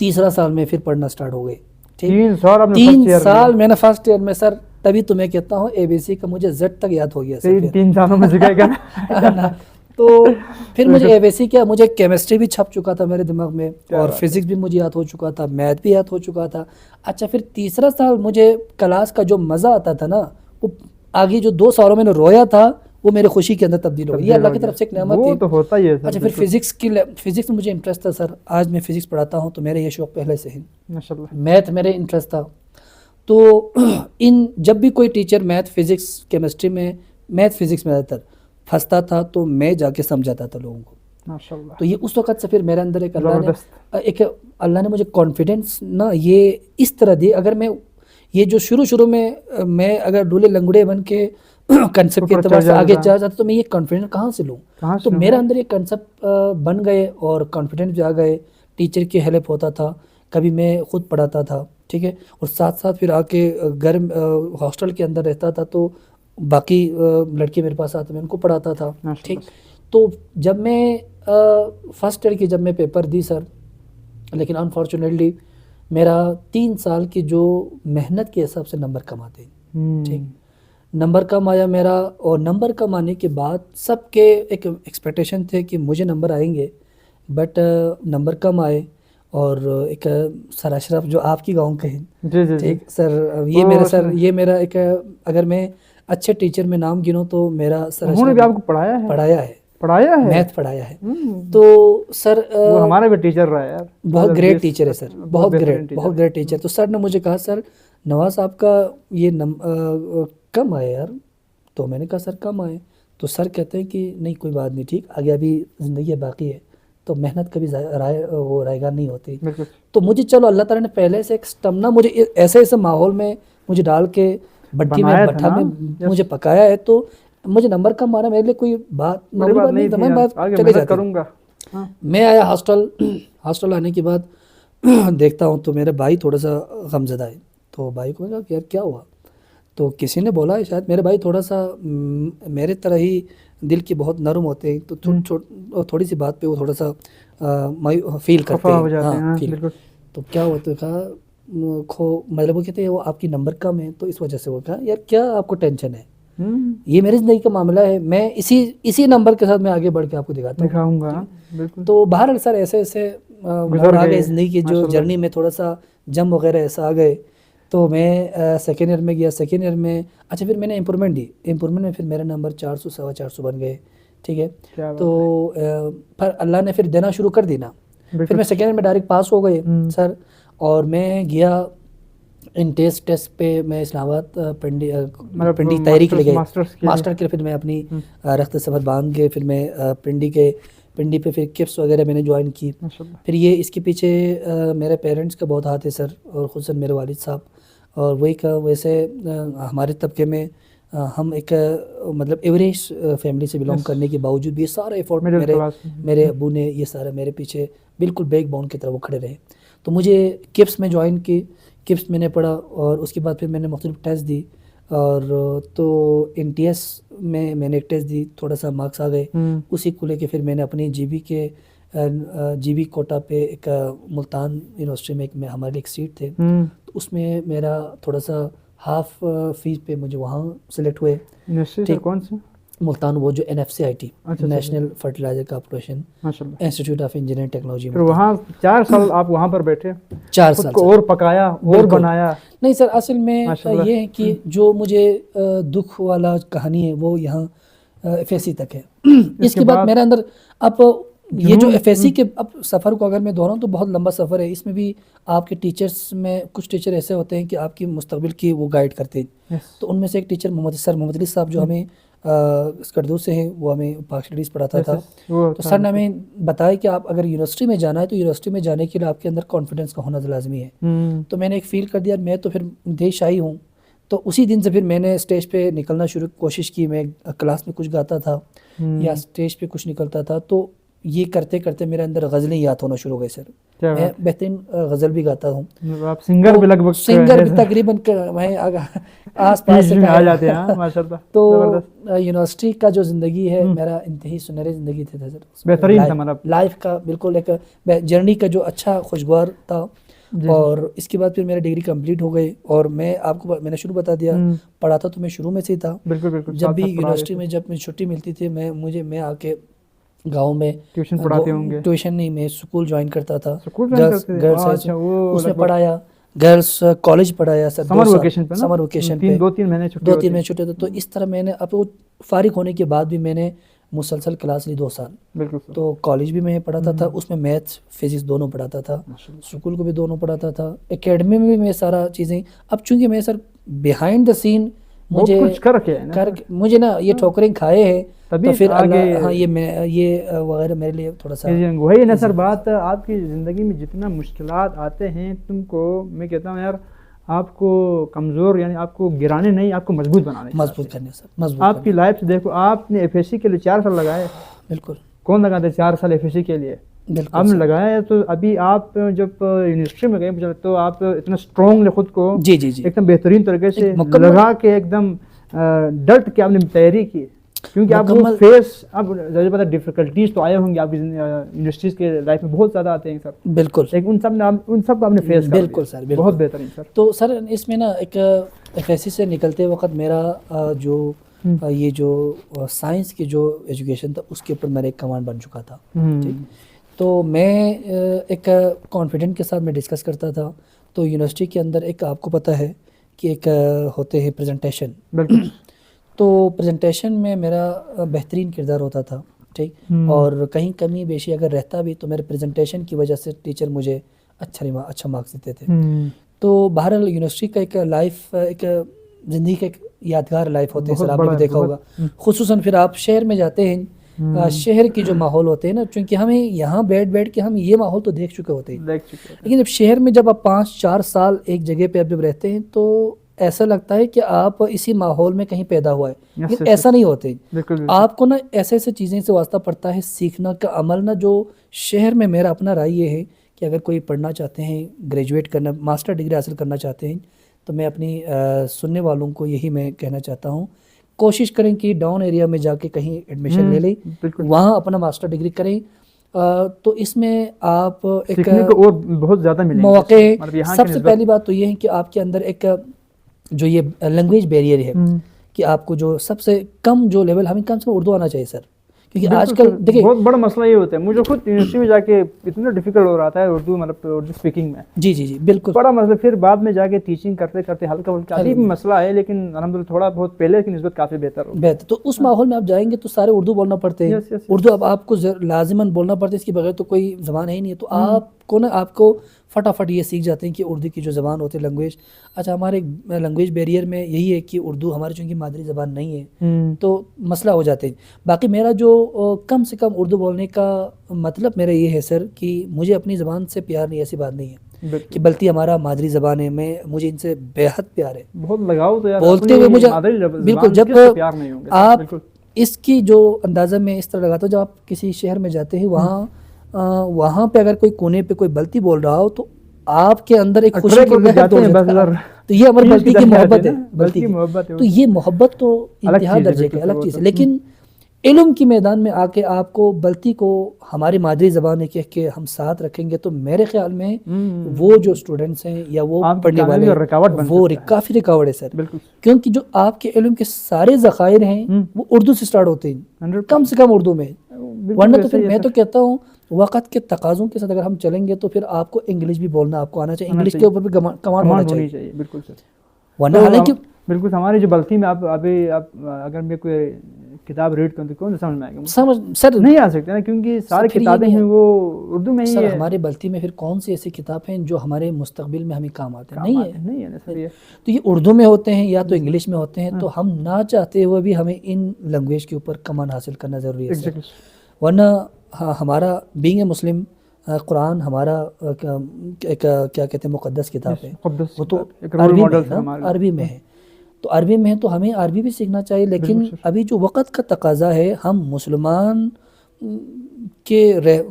تیسرا سال میں پھر پڑھنا سٹارٹ ہو گئے. 3 سال میں نے فرسٹ ایئر میں سر, تبھی تو میں کہتا ہوں ABC کا مجھے Z تک یاد ہو گیا سر. 3 سالوں میں سکھائے گا. تو پھر مجھے ABC کیا, مجھے کیمسٹری بھی چھپ چکا تھا میرے دماغ میں, اور فزکس بھی مجھے یاد ہو چکا تھا, میتھ بھی یاد ہو چکا تھا. اچھا پھر تیسرا سال مجھے کلاس کا جو مزہ آتا تھا نا, وہ آگے جو 2 سالوں میں نے رویا تھا وہ میرے خوشی کے اندر تبدیل ہو گئی. یہ اللہ کی طرف سے ایک نعمت تھی. وہ تو ہوتا ہی ہے. اچھا پھر فزکس میں مجھے انٹرسٹ تھا سر, آج میں فزکس پڑھاتا ہوں, تو میرا یہ شوق پہلے سے ہے. ماشاءاللہ. میتھ میرے انٹرسٹ تھا, تو جب بھی کوئی ٹیچر میتھ فزکس کیمسٹری میں میتھ فزکس میں زیادہ تر پھنستا تھا تو میں جا کے سمجھاتا تھا لوگوں کو. ماشاءاللہ. تو یہ اس وقت سے پھر میرے اندر ایک اللہ نے مجھے کانفیڈنس نا یہ اس طرح دی. اگر میں یہ جو شروع میں اگر ڈولے لنگڑے بن کے کنسیپٹ کے اعتبار سے آگے چلا جاتا تو میں یہ کانفیڈنس کہاں سے لوں. تو میرا اندر یہ کنسیپٹ بن گئے اور کانفیڈنس بھی آ گئے. ٹیچر کی ہیلپ ہوتا تھا, کبھی میں خود پڑھاتا تھا, ٹھیک ہے, اور ساتھ ساتھ پھر آ کے گھر ہاسٹل کے اندر رہتا تھا تو باقی لڑکے میرے پاس آتے میں ان کو پڑھاتا تھا, ٹھیک. تو جب میں فرسٹ ایئر کی جب میں پیپر دی سر, لیکن انفارچونیٹلی میرا 3 سال کی جو محنت کے حساب سے نمبر کم آتے, ٹھیک, نمبر کم آیا میرا. اور نمبر کم آنے کے بعد سب کے ایک ایکسپیکٹیشن تھے کہ مجھے نمبر آئیں گے, بٹ نمبر کم آئے. اور ایک سر اشرف جو آپ کی گاؤں کے ہیں, ٹھیک سر, یہ میرا ایک, اگر میں اچھے ٹیچر میں نام گنوں تو میرا سر اشرف نے آپ کو پڑھایا ہے میتھ پڑھایا ہے. تو سر وہ ہمارا بھی ٹیچر رہا ہے یار, بہت گریٹ ٹیچر ہے سر, بہت گریٹ ٹیچر. تو سر نے مجھے کہا سر نواز آپ کا یہ کم آئے یار. تو میں نے کہا سر کم آئے. تو سر کہتے ہیں کہ نہیں کوئی بات نہیں, ٹھیک, آگے ابھی زندگی باقی ہے تو محنت کبھی وہ رائیگار نہیں ہوتی. تو مجھے چلو اللہ تعالیٰ نے پہلے سے ایک اسٹمنا مجھے ایسے ماحول میں مجھے ڈال کے بھٹی میں بٹھا میں مجھے پکایا ہے. تو مجھے نمبر کم آ رہا میرے لیے کوئی بات نہیں تھا, میں بات چلے جاتا. میں آیا ہاسٹل آنے کے بعد دیکھتا ہوں تو میرا بھائی تھوڑا سا غمزدہ ہے. تو بھائی کو میں کہا کہ یار کیا ہوا. تو کسی نے بولا ہے شاید میرے بھائی تھوڑا سا میرے طرح ہی دل کے بہت نرم ہوتے ہیں, تو تھوڑی سی بات پہ وہ تھوڑا سا فیل کرتے ہیں. تو کیا ہوا, تو کہا مطلب وہ کہتے ہیں وہ آپ کی نمبر کم ہے تو اس وجہ سے. وہ کہا یار کیا آپ کو ٹینشن ہے, یہ میری زندگی کا معاملہ ہے, میں اسی نمبر کے ساتھ میں آگے بڑھ کے آپ کو دکھاؤں گا. تو بہرحال سر ایسے آ گئے زندگی کی جو جرنی میں تھوڑا سا جم وغیرہ ایسا آ گئے. تو میں سیکنڈ ایئر میں گیا. سیکنڈ ایئر میں اچھا پھر میں نے امپرومنٹ دی. امپرومنٹ میں پھر میرا نمبر 400 450 بن گئے, ٹھیک ہے. تو پھر اللہ نے پھر دینا شروع کر دی نا. پھر میں سیکنڈ ایئر میں ڈائریکٹ پاس ہو گئے سر. اور میں گیا ان ٹیسٹ پہ, میں اسلام آباد پنڈی تحریک لے گئے ماسٹر کے. پھر میں اپنی رخت سفر باندھ کے پھر میں پنڈی پہ پھر کپس وغیرہ میں نے جوائن کی. پھر یہ اس کے پیچھے میرے پیرنٹس کا بہت ہاتھ ہے سر, اور خصوصاً میرے والد صاحب. اور وہی کا ویسے ہمارے طبقے میں ہم ایک مطلب ایوریج فیملی سے بلانگ کرنے کے باوجود بھی یہ سارا ایفورٹ میرے ابو نے یہ سارا میرے پیچھے بالکل بیک بون کی طرح وہ کھڑے رہے. تو مجھے کپس میں جوائن کی, کپس میں نے پڑھا, اور اس کے بعد پھر میں نے مختلف ٹیسٹ دی. اور تو این ٹی ایس میں نے ایک ٹیسٹ دی, تھوڑا سا مارکس آ گئے. اسی کو لے کے پھر میں نے اپنی جی بی کوٹا پہ ایک ملتان یونیورسٹی میں ہمارے لیے ایک سیٹ تھے, تو اس میں میرا تھوڑا سا ہاف فیس پہ مجھے وہاں سلیکٹ ہوئے. کون سے ملتان, وہ جو NFCIT national fertiliser corporation institute of engineering technology. وہاں 4 سال آپ وہاں پر بیٹھے, 4 سال اور پکایا اور بنایا. نہیں سر, اصل میں یہ ہے کہ جو مجھے دکھ والا کہانی ہے وہ یہاں FSC تک ہے. اس کے بعد میرے اندر اب یہ جو FSC کے اب سفر کو اگر میں دہراؤں تو بہت لمبا سفر ہے. اس میں بھی آپ کے ٹیچرز میں کچھ ٹیچر ایسے ہوتے ہیں کہ آپ کی مستقبل کی وہ گائیڈ کرتے ہیں. تو ان میں سے ایک ٹیچر محمد علی صاحب جو ہمیں اسکردو سے ہیں, وہ ہمیں پاک اسٹڈیز پڑھاتا تھا. تو سر نے ہمیں بتایا کہ آپ اگر یونیورسٹی میں جانا ہے تو یونیورسٹی میں جانے کے لیے آپ کے اندر کانفیڈنس کا ہونا لازمی ہے. تو میں نے ایک فیل کر دیا, میں تو پھر دیش آئی ہوں. تو اسی دن سے پھر میں نے اسٹیج پہ نکلنا کوشش کی. میں کلاس میں کچھ گاتا تھا یا اسٹیج پہ کچھ نکلتا تھا. تو یہ کرتے کرتے میرے اندر غزلیں یاد ہونا شروع ہو گئی سر. میں بہترین غزل بھی گاتا ہوں. آپ سنگر بھی لگ بھگ سنگر بھی تقریباً میں آس پاس سے آ جاتے ہیں ماشاءاللہ. تو یونیورسٹی کا جو زندگی ہے میرا انتہائی سنہری زندگی تھی سر, بہترین تھا مطلب لائف کا بالکل ایک جرنی کا جو اچھا خوشگوار تھا. اور اس کے بعد پھر میرا ڈگری کمپلیٹ ہو گئی. اور میں آپ کو میں نے شروع بتا دیا, پڑھاتا تو میں شروع میں سے ہی تھا. جب بھی یونیورسٹی میں جب میں چھٹی ملتی تھی میں آ کے گاؤں میں ٹیوشن پڑھاتے ہوں گے. ٹیوشن نہیں, میں اسکول جوائن کرتا تھا. گرلس اس میں پڑھایا, گرلس کالج پڑھایا سر. سمر ویکیشن پہ 2-3 مہینے چھٹی تھے. تو اس طرح میں نے اب فارغ ہونے کے بعد بھی میں نے مسلسل کلاس لی 2 سال. تو کالج بھی میں پڑھاتا تھا, اس میں میتھس فزکس دونوں پڑھاتا تھا. اسکول کو بھی دونوں پڑھاتا تھا. اکیڈمی میں بھی میں سارا چیزیں. اب چونکہ میں سر بیہائنڈ دا سین مجھے نا یہ ٹھوکریں کھائے ہیں, تو پھر ہاں یہ وغیرہ میرے لیے تھوڑا سا وہی نا سر بات. آپ کی زندگی میں جتنا مشکلات آتے ہیں تم کو, میں کہتا ہوں یار آپ کو کمزور یعنی آپ کو گرانے نہیں, آپ کو مضبوط بنانے, مضبوط کرنے سر, مضبوط آپ کی لائف سے دیکھو, آپ نے ایف ایس سی کے لیے 4 سال لگائے, بالکل کون لگاتے 4 سال ایف ایس سی کے لیے, آپ نے لگایا ہے. تو ابھی آپ جب یونیورسٹی میں گئے تو آپ اتنا اسٹرانگ خود کو جی جی جی ایک دم بہترین طریقے سے لگا کے ایک دم ڈٹ کے آپ نے تیاری کی, کیونکہ آپ وہ فیس, اب ظاہر بات ہے ڈیفیکلٹیز تو آئے ہوں گے آپ کی یونیورسٹیز کے لائف میں بہت زیادہ آتے ہیں سر, بالکل, لیکن ان سب کو آپ نے فیس کر بالکل سر, بالکل بہت بہترین سر. تو سر اس میں نا ایک ایف ایس سی سے نکلتے وقت میرا جو یہ جو سائنس کی جو ایجوکیشن تھا اس کے اوپر میرا ایک کمانڈ بن چکا تھا, ٹھیک. تو میں ایک کانفیڈنٹ کے ساتھ میں ڈسکس کرتا تھا. تو یونیورسٹی کے اندر ایک آپ کو پتہ ہے کہ ایک ہوتے ہیں پریزنٹیشن, تو پریزنٹیشن میں میرا بہترین کردار ہوتا تھا, ٹھیک. اور کہیں کمی بیشی اگر رہتا بھی تو میرے پریزنٹیشن کی وجہ سے ٹیچر مجھے اچھا مارکس دیتے تھے. تو بہرحال یونیورسٹی کا ایک لائف, ایک زندگی کا ایک یادگار لائف ہوتے ہیں سر, آپ نے بھی دیکھا ہوگا. خصوصاً پھر آپ شہر میں جاتے ہیں, شہر کی جو ماحول ہوتے ہیں نا, چونکہ ہمیں یہاں بیٹھ کے ہم یہ ماحول تو دیکھ چکے ہوتے ہیں, لیکن جب شہر میں جب آپ 5-4 سال ایک جگہ پہ آپ جب رہتے ہیں تو ایسا لگتا ہے کہ آپ اسی ماحول میں کہیں پیدا ہوا ہے, لیکن ایسا نہیں ہوتے. آپ کو نا ایسے چیزیں سے واسطہ پڑتا ہے سیکھنا کا عمل نا, جو شہر میں میرا اپنا رائے یہ ہے کہ اگر کوئی پڑھنا چاہتے ہیں, گریجویٹ کرنا, ماسٹر ڈگری حاصل کرنا چاہتے ہیں, تو میں اپنی سننے والوں کو یہی میں کہنا چاہتا ہوں, کوشش کریں کہ ڈاؤن ایریا میں جا کے کہیں ایڈمیشن لے لیں, وہاں اپنا ماسٹر ڈگری کریں. تو اس میں آپ ایک بہت زیادہ مواقع ہے. سب سے پہلی بات تو یہ ہے کہ آپ کے اندر ایک جو یہ لینگویج بیریئر ہے کہ آپ کو جو سب سے کم جو لیول, ہمیں کم سے کم اردو آنا چاہیے سر, کیونکہ آج کل دیکھیں بہت بڑا مسئلہ یہ ہوتا ہے. مجھے خود یونیورسٹی میں جا کے اتنا ڈیفیکلٹ ہو رہا تھا اردو, مطلب اردو اسپیکنگ میں. جی جی جی بالکل بڑا مسئلہ. پھر بعد میں جا کے ٹیچنگ کرتے کرتے ہلکا ابھی بھی مسئلہ ہے, لیکن الحمدللہ تھوڑا بہت پہلے کی نسبت کافی بہتر ہو. تو اس ماحول میں آپ جائیں گے تو سارے اردو بولنا پڑتے ہیں. اردو اب آپ کو لازماً بولنا پڑتا ہے, اس کے بغیر تو کوئی زبان ہے ہی نہیں ہے. تو آپ کو فٹافٹ یہ سیکھ جاتے ہیں کہ اردو کی جو زبان ہوتی ہے, لینگویج. اچھا, ہمارے لینگویج بیریئر میں یہی ہے کہ اردو ہماری چونکہ مادری زبان نہیں ہے تو مسئلہ ہو جاتے ہیں. باقی میرا جو کم سے کم اردو بولنے کا مطلب میرا یہ ہے سر کہ مجھے اپنی زبان سے پیار نہیں, ایسی بات نہیں ہے کہ بلکہ ہمارا مادری زبان ہے, مجھے ان سے بے حد پیار ہے, بہت لگاؤ تو یار بولتے ہوئے مجھے بالکل. جب پیار نہیں ہوں گے آپ اس کی جو اندازہ میں اس طرح لگاتا ہوں, جب آپ کسی شہر میں جاتے ہیں وہاں پہ اگر کوئی کونے پہ کوئی بلتی بول رہا ہو تو آپ کے اندر ایک خوشی کی لہر دوڑ جاتی ہے. تو یہ ہماری بلتی کی محبت ہے, بلتی کی. تو یہ محبت تو انتہا درجے کی الگ چیز ہے. لیکن علم کی میدان میں آ کے آپ کو بلتی کو ہماری مادری زبان ہے کہ ہم ساتھ رکھیں گے تو میرے خیال میں وہ جو اسٹوڈنٹس ہیں یا وہ پڑھنے والے وہ کافی رکاوٹ ہے سر, کیونکہ جو آپ کے علم کے سارے ذخائر ہیں وہ اردو سے سٹارٹ ہوتے ہیں, کم سے کم اردو میں. ورنہ تو پھر میں تو کہتا ہوں وقت کے تقاضوں کے ساتھ اگر ہم چلیں گے تو پھر آپ کو انگلش بھی بولنا آپ کو آنا چاہیے, انگلش کے اوپر بھی کمانڈ ہونا چاہیے. بالکل سر. ورنہ حالانکہ بالکل ہماری جو بلتی میں ابھی اگر میں کوئی کتاب ریڈ کروں تو کون سا سمجھ میں آئے گا؟ سر نہیں آ سکتے نا, کیونکہ ساری کتابیں ہیں وہ اردو میں ہی ہے. ہمارے بلتی میں پھر کون سی ایسی کتاب ہیں جو ہمارے مستقبل میں ہمیں کام آتے ہیں؟ نہیں ہے سر. تو یہ اردو میں ہوتے ہیں یا تو انگلش میں ہوتے ہیں, تو ہم نہ چاہتے ہوئے بھی ہمیں ان لینگویج کے اوپر کمانڈ حاصل کرنا ضروری ہے. ورنہ ہمارا بینگ اے مسلم, قرآن ہمارا کیا کہتے ہیں مقدس کتاب ہے, وہ تو عربی میں ہے. تو عربی میں ہے تو ہمیں عربی بھی سیکھنا چاہیے. لیکن ابھی جو وقت کا تقاضا ہے, ہم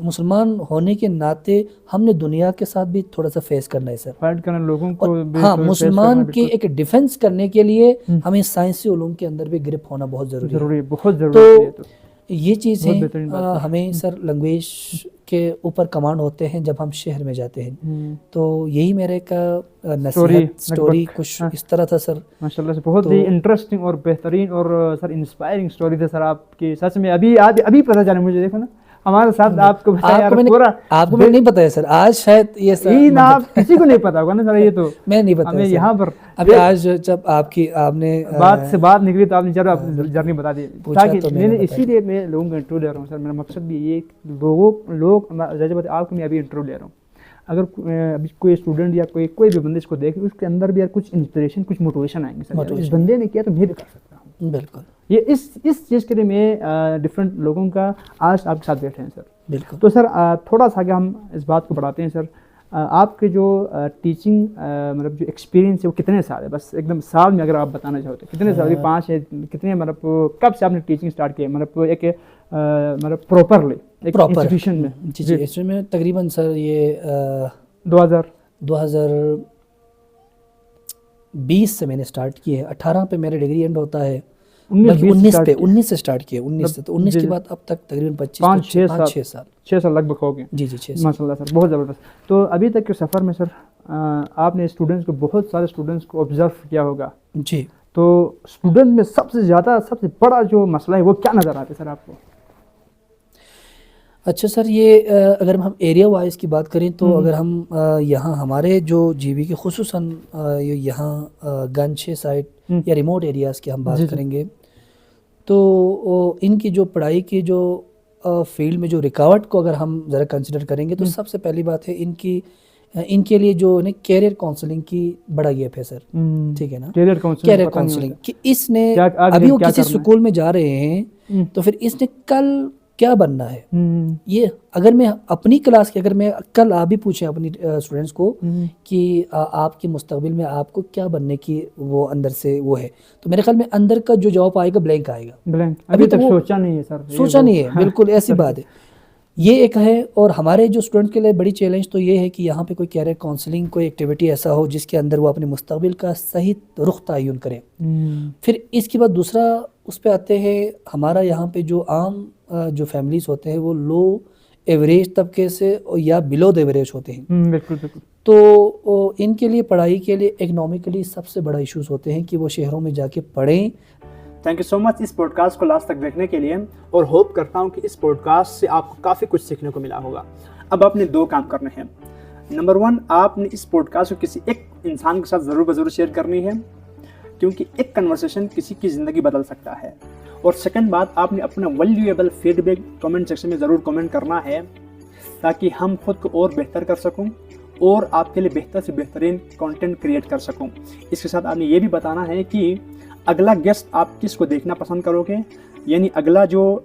مسلمان ہونے کے ناطے ہم نے دنیا کے ساتھ بھی تھوڑا سا فیس کرنا ہے سر, فائٹ کرنا لوگوں کو. ہاں, مسلمان کے ایک ڈیفنس کرنے کے لیے ہمیں سائنسی علوم کے اندر بھی گرپ ہونا بہت ضروری ہے. بہت ضروری ہے. تو یہ چیزیں ہمیں سر لینگویج کے اوپر کمانڈ ہوتے ہیں جب ہم شہر میں جاتے ہیں. تو یہی میرے کا نصیحت سٹوری کچھ اس طرح تھا سر. ماشاءاللہ سے بہت ہی انٹرسٹنگ اور بہترین اور سر انسپائرنگ سٹوری تھا سر آپ کی. سچ میں ابھی پتہ چلا مجھے, دیکھو نا ہمارے ساتھ آپ کو نہیں پتا ہے سر, آج شاید یہ آپ کسی کو نہیں پتا ہوگا نا سر. یہ تو میں نہیں پتا ہمیں یہاں پر ابھی آج جب آپ نے بات سے بات نکلی تو آپ نے جرنی بتا دی, تاکہ میں نے اسی لیے میں لوگوں کا انٹرو لے رہا ہوں سر. میرا مقصد بھی یہ لوگ آپ کو میں ابھی انٹرو لے رہا ہوں. اگر ابھی کوئی اسٹوڈنٹ یا کوئی بھی بندے اس کو دیکھے, اس کے اندر بھی کچھ انسپریشن کچھ موٹیویشن آئیں گے سر. اس بندے نے کیا تو میں بھی کر سکتا ہوں. بالکل. یہ اس چیز کے لیے میں ڈفرینٹ لوگوں کا آج آپ کے ساتھ بیٹھے ہیں سر. بالکل. تو سر تھوڑا سا کہ ہم اس بات کو بڑھاتے ہیں سر. آپ کے جو ٹیچنگ مطلب جو ایکسپیرینس ہے وہ کتنے سال ہے؟ بس ایک دم سال میں اگر آپ بتانا چاہو تو کتنے سال؟ 5 ہے کتنے؟ مطلب کب سے آپ نے ٹیچنگ اسٹارٹ کیا؟ مطلب ایک مطلب پراپرلی ایک انسٹیٹیوشن میں؟ جی اس میں تقریباً سر یہ 2020 سے میں نے اسٹارٹ کی ہے. 18 پہ میرا ڈگری اینڈ ہوتا ہے, 19 سے اسٹارٹ کیا, 19 سے. تو 19 کے بعد اب تک تقریباً 6 سال لگ بھگ ہو گئے. جی 6 سال. ماشاء اللہ سر, بہت زبردست. تو ابھی تک کے سفر میں سر آپ نے اسٹوڈنٹس کو, بہت سارے اسٹوڈنٹس کو آبزرو کیا ہوگا. جی. تو اسٹوڈنٹ میں سب سے زیادہ سب سے بڑا جو مسئلہ ہے وہ کیا نظر آتا ہے سر آپ کو؟ اچھا سر, یہ اگر ہم ایریا وائز کی بات کریں تو اگر ہم یہاں ہمارے جو جی بی کے خصوصاً یہاں گنچے سائٹ یا ریموٹ ایریاز کی ہم بات کریں گے تو ان کی جو پڑھائی کی جو فیلڈ میں جو رکاوٹ کو اگر ہم ذرا کنسیڈر کریں گے تو سب سے پہلی بات ہے ان کے لیے جو کیریئر کاؤنسلنگ کی بڑا گیپ ہے سر. ٹھیک ہے نا, کیریئر کاؤنسلنگ کہ اس نے ابھی وہ کسی اسکول میں جا رہے ہیں تو پھر اس نے کل کیا بننا ہے. یہ اگر میں اپنی کلاس کی, اگر میں کل آپ بھی پوچھیں اپنی اسٹوڈنٹس کو کہ آپ کے مستقبل میں آپ کو کیا بننے کی وہ اندر سے وہ ہے, تو میرے خیال میں اندر کا جو جواب آئے گا بلینک آئے گا. ابھی تک سوچا نہیں ہے سر, سوچا نہیں ہے, بالکل ایسی بات ہے. یہ ایک ہے. اور ہمارے جو اسٹوڈنٹ کے لیے بڑی چیلنج تو یہ ہے کہ یہاں پہ کوئی کیریئر کاؤنسلنگ کوئی ایکٹیویٹی ایسا ہو جس کے اندر وہ اپنے مستقبل کا صحیح رخ تعین کریں. پھر اس کے بعد دوسرا اس پہ آتے ہیں ہمارا یہاں پہ جو عام جو فیملیز ہوتے ہیں وہ لو ایوریج طبقے سے یا بلو دا ایوریج ہوتے ہیں. بالکل بالکل. تو ان کے لیے پڑھائی کے لیے اکنامکلی سب سے بڑا ایشوز ہوتے ہیں کہ وہ شہروں میں جا کے پڑھیں. تھینک یو سو مچ اس پوڈ کاسٹ کو لاسٹ تک دیکھنے کے لیے, اور ہوپ کرتا ہوں کہ اس پوڈ کاسٹ سے آپ کو کافی کچھ سیکھنے کو ملا ہوگا. اب آپ نے 2 کام کرنے ہیں. نمبر 1, آپ نے اس پوڈ کاسٹ کو کسی ایک انسان کے ساتھ ضرور شیئر کرنی ہے, کیونکہ ایک کنورسیشن کسی کی زندگی بدل سکتا ہے. اور سیکنڈ بات, آپ نے اپنا valuable feedback comment section میں ضرور کامنٹ کرنا ہے تاکہ ہم خود کو اور بہتر کر سکوں اور آپ کے لیے بہتر سے بہترین کنٹینٹ کریٹ کر سکوں. اس کے ساتھ آپ نے یہ بھی بتانا ہے کہ اگلا گیسٹ آپ کس کو دیکھنا پسند کرو گے, یعنی اگلا جو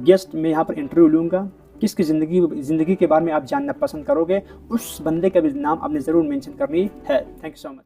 گیسٹ میں یہاں پر انٹرویو لوں گا کس کی زندگی کے بارے میں آپ جاننا پسند کرو گے, اس بندے کا بھی نام آپ نے ضرور مینشن کرنی ہے. Thank you so much.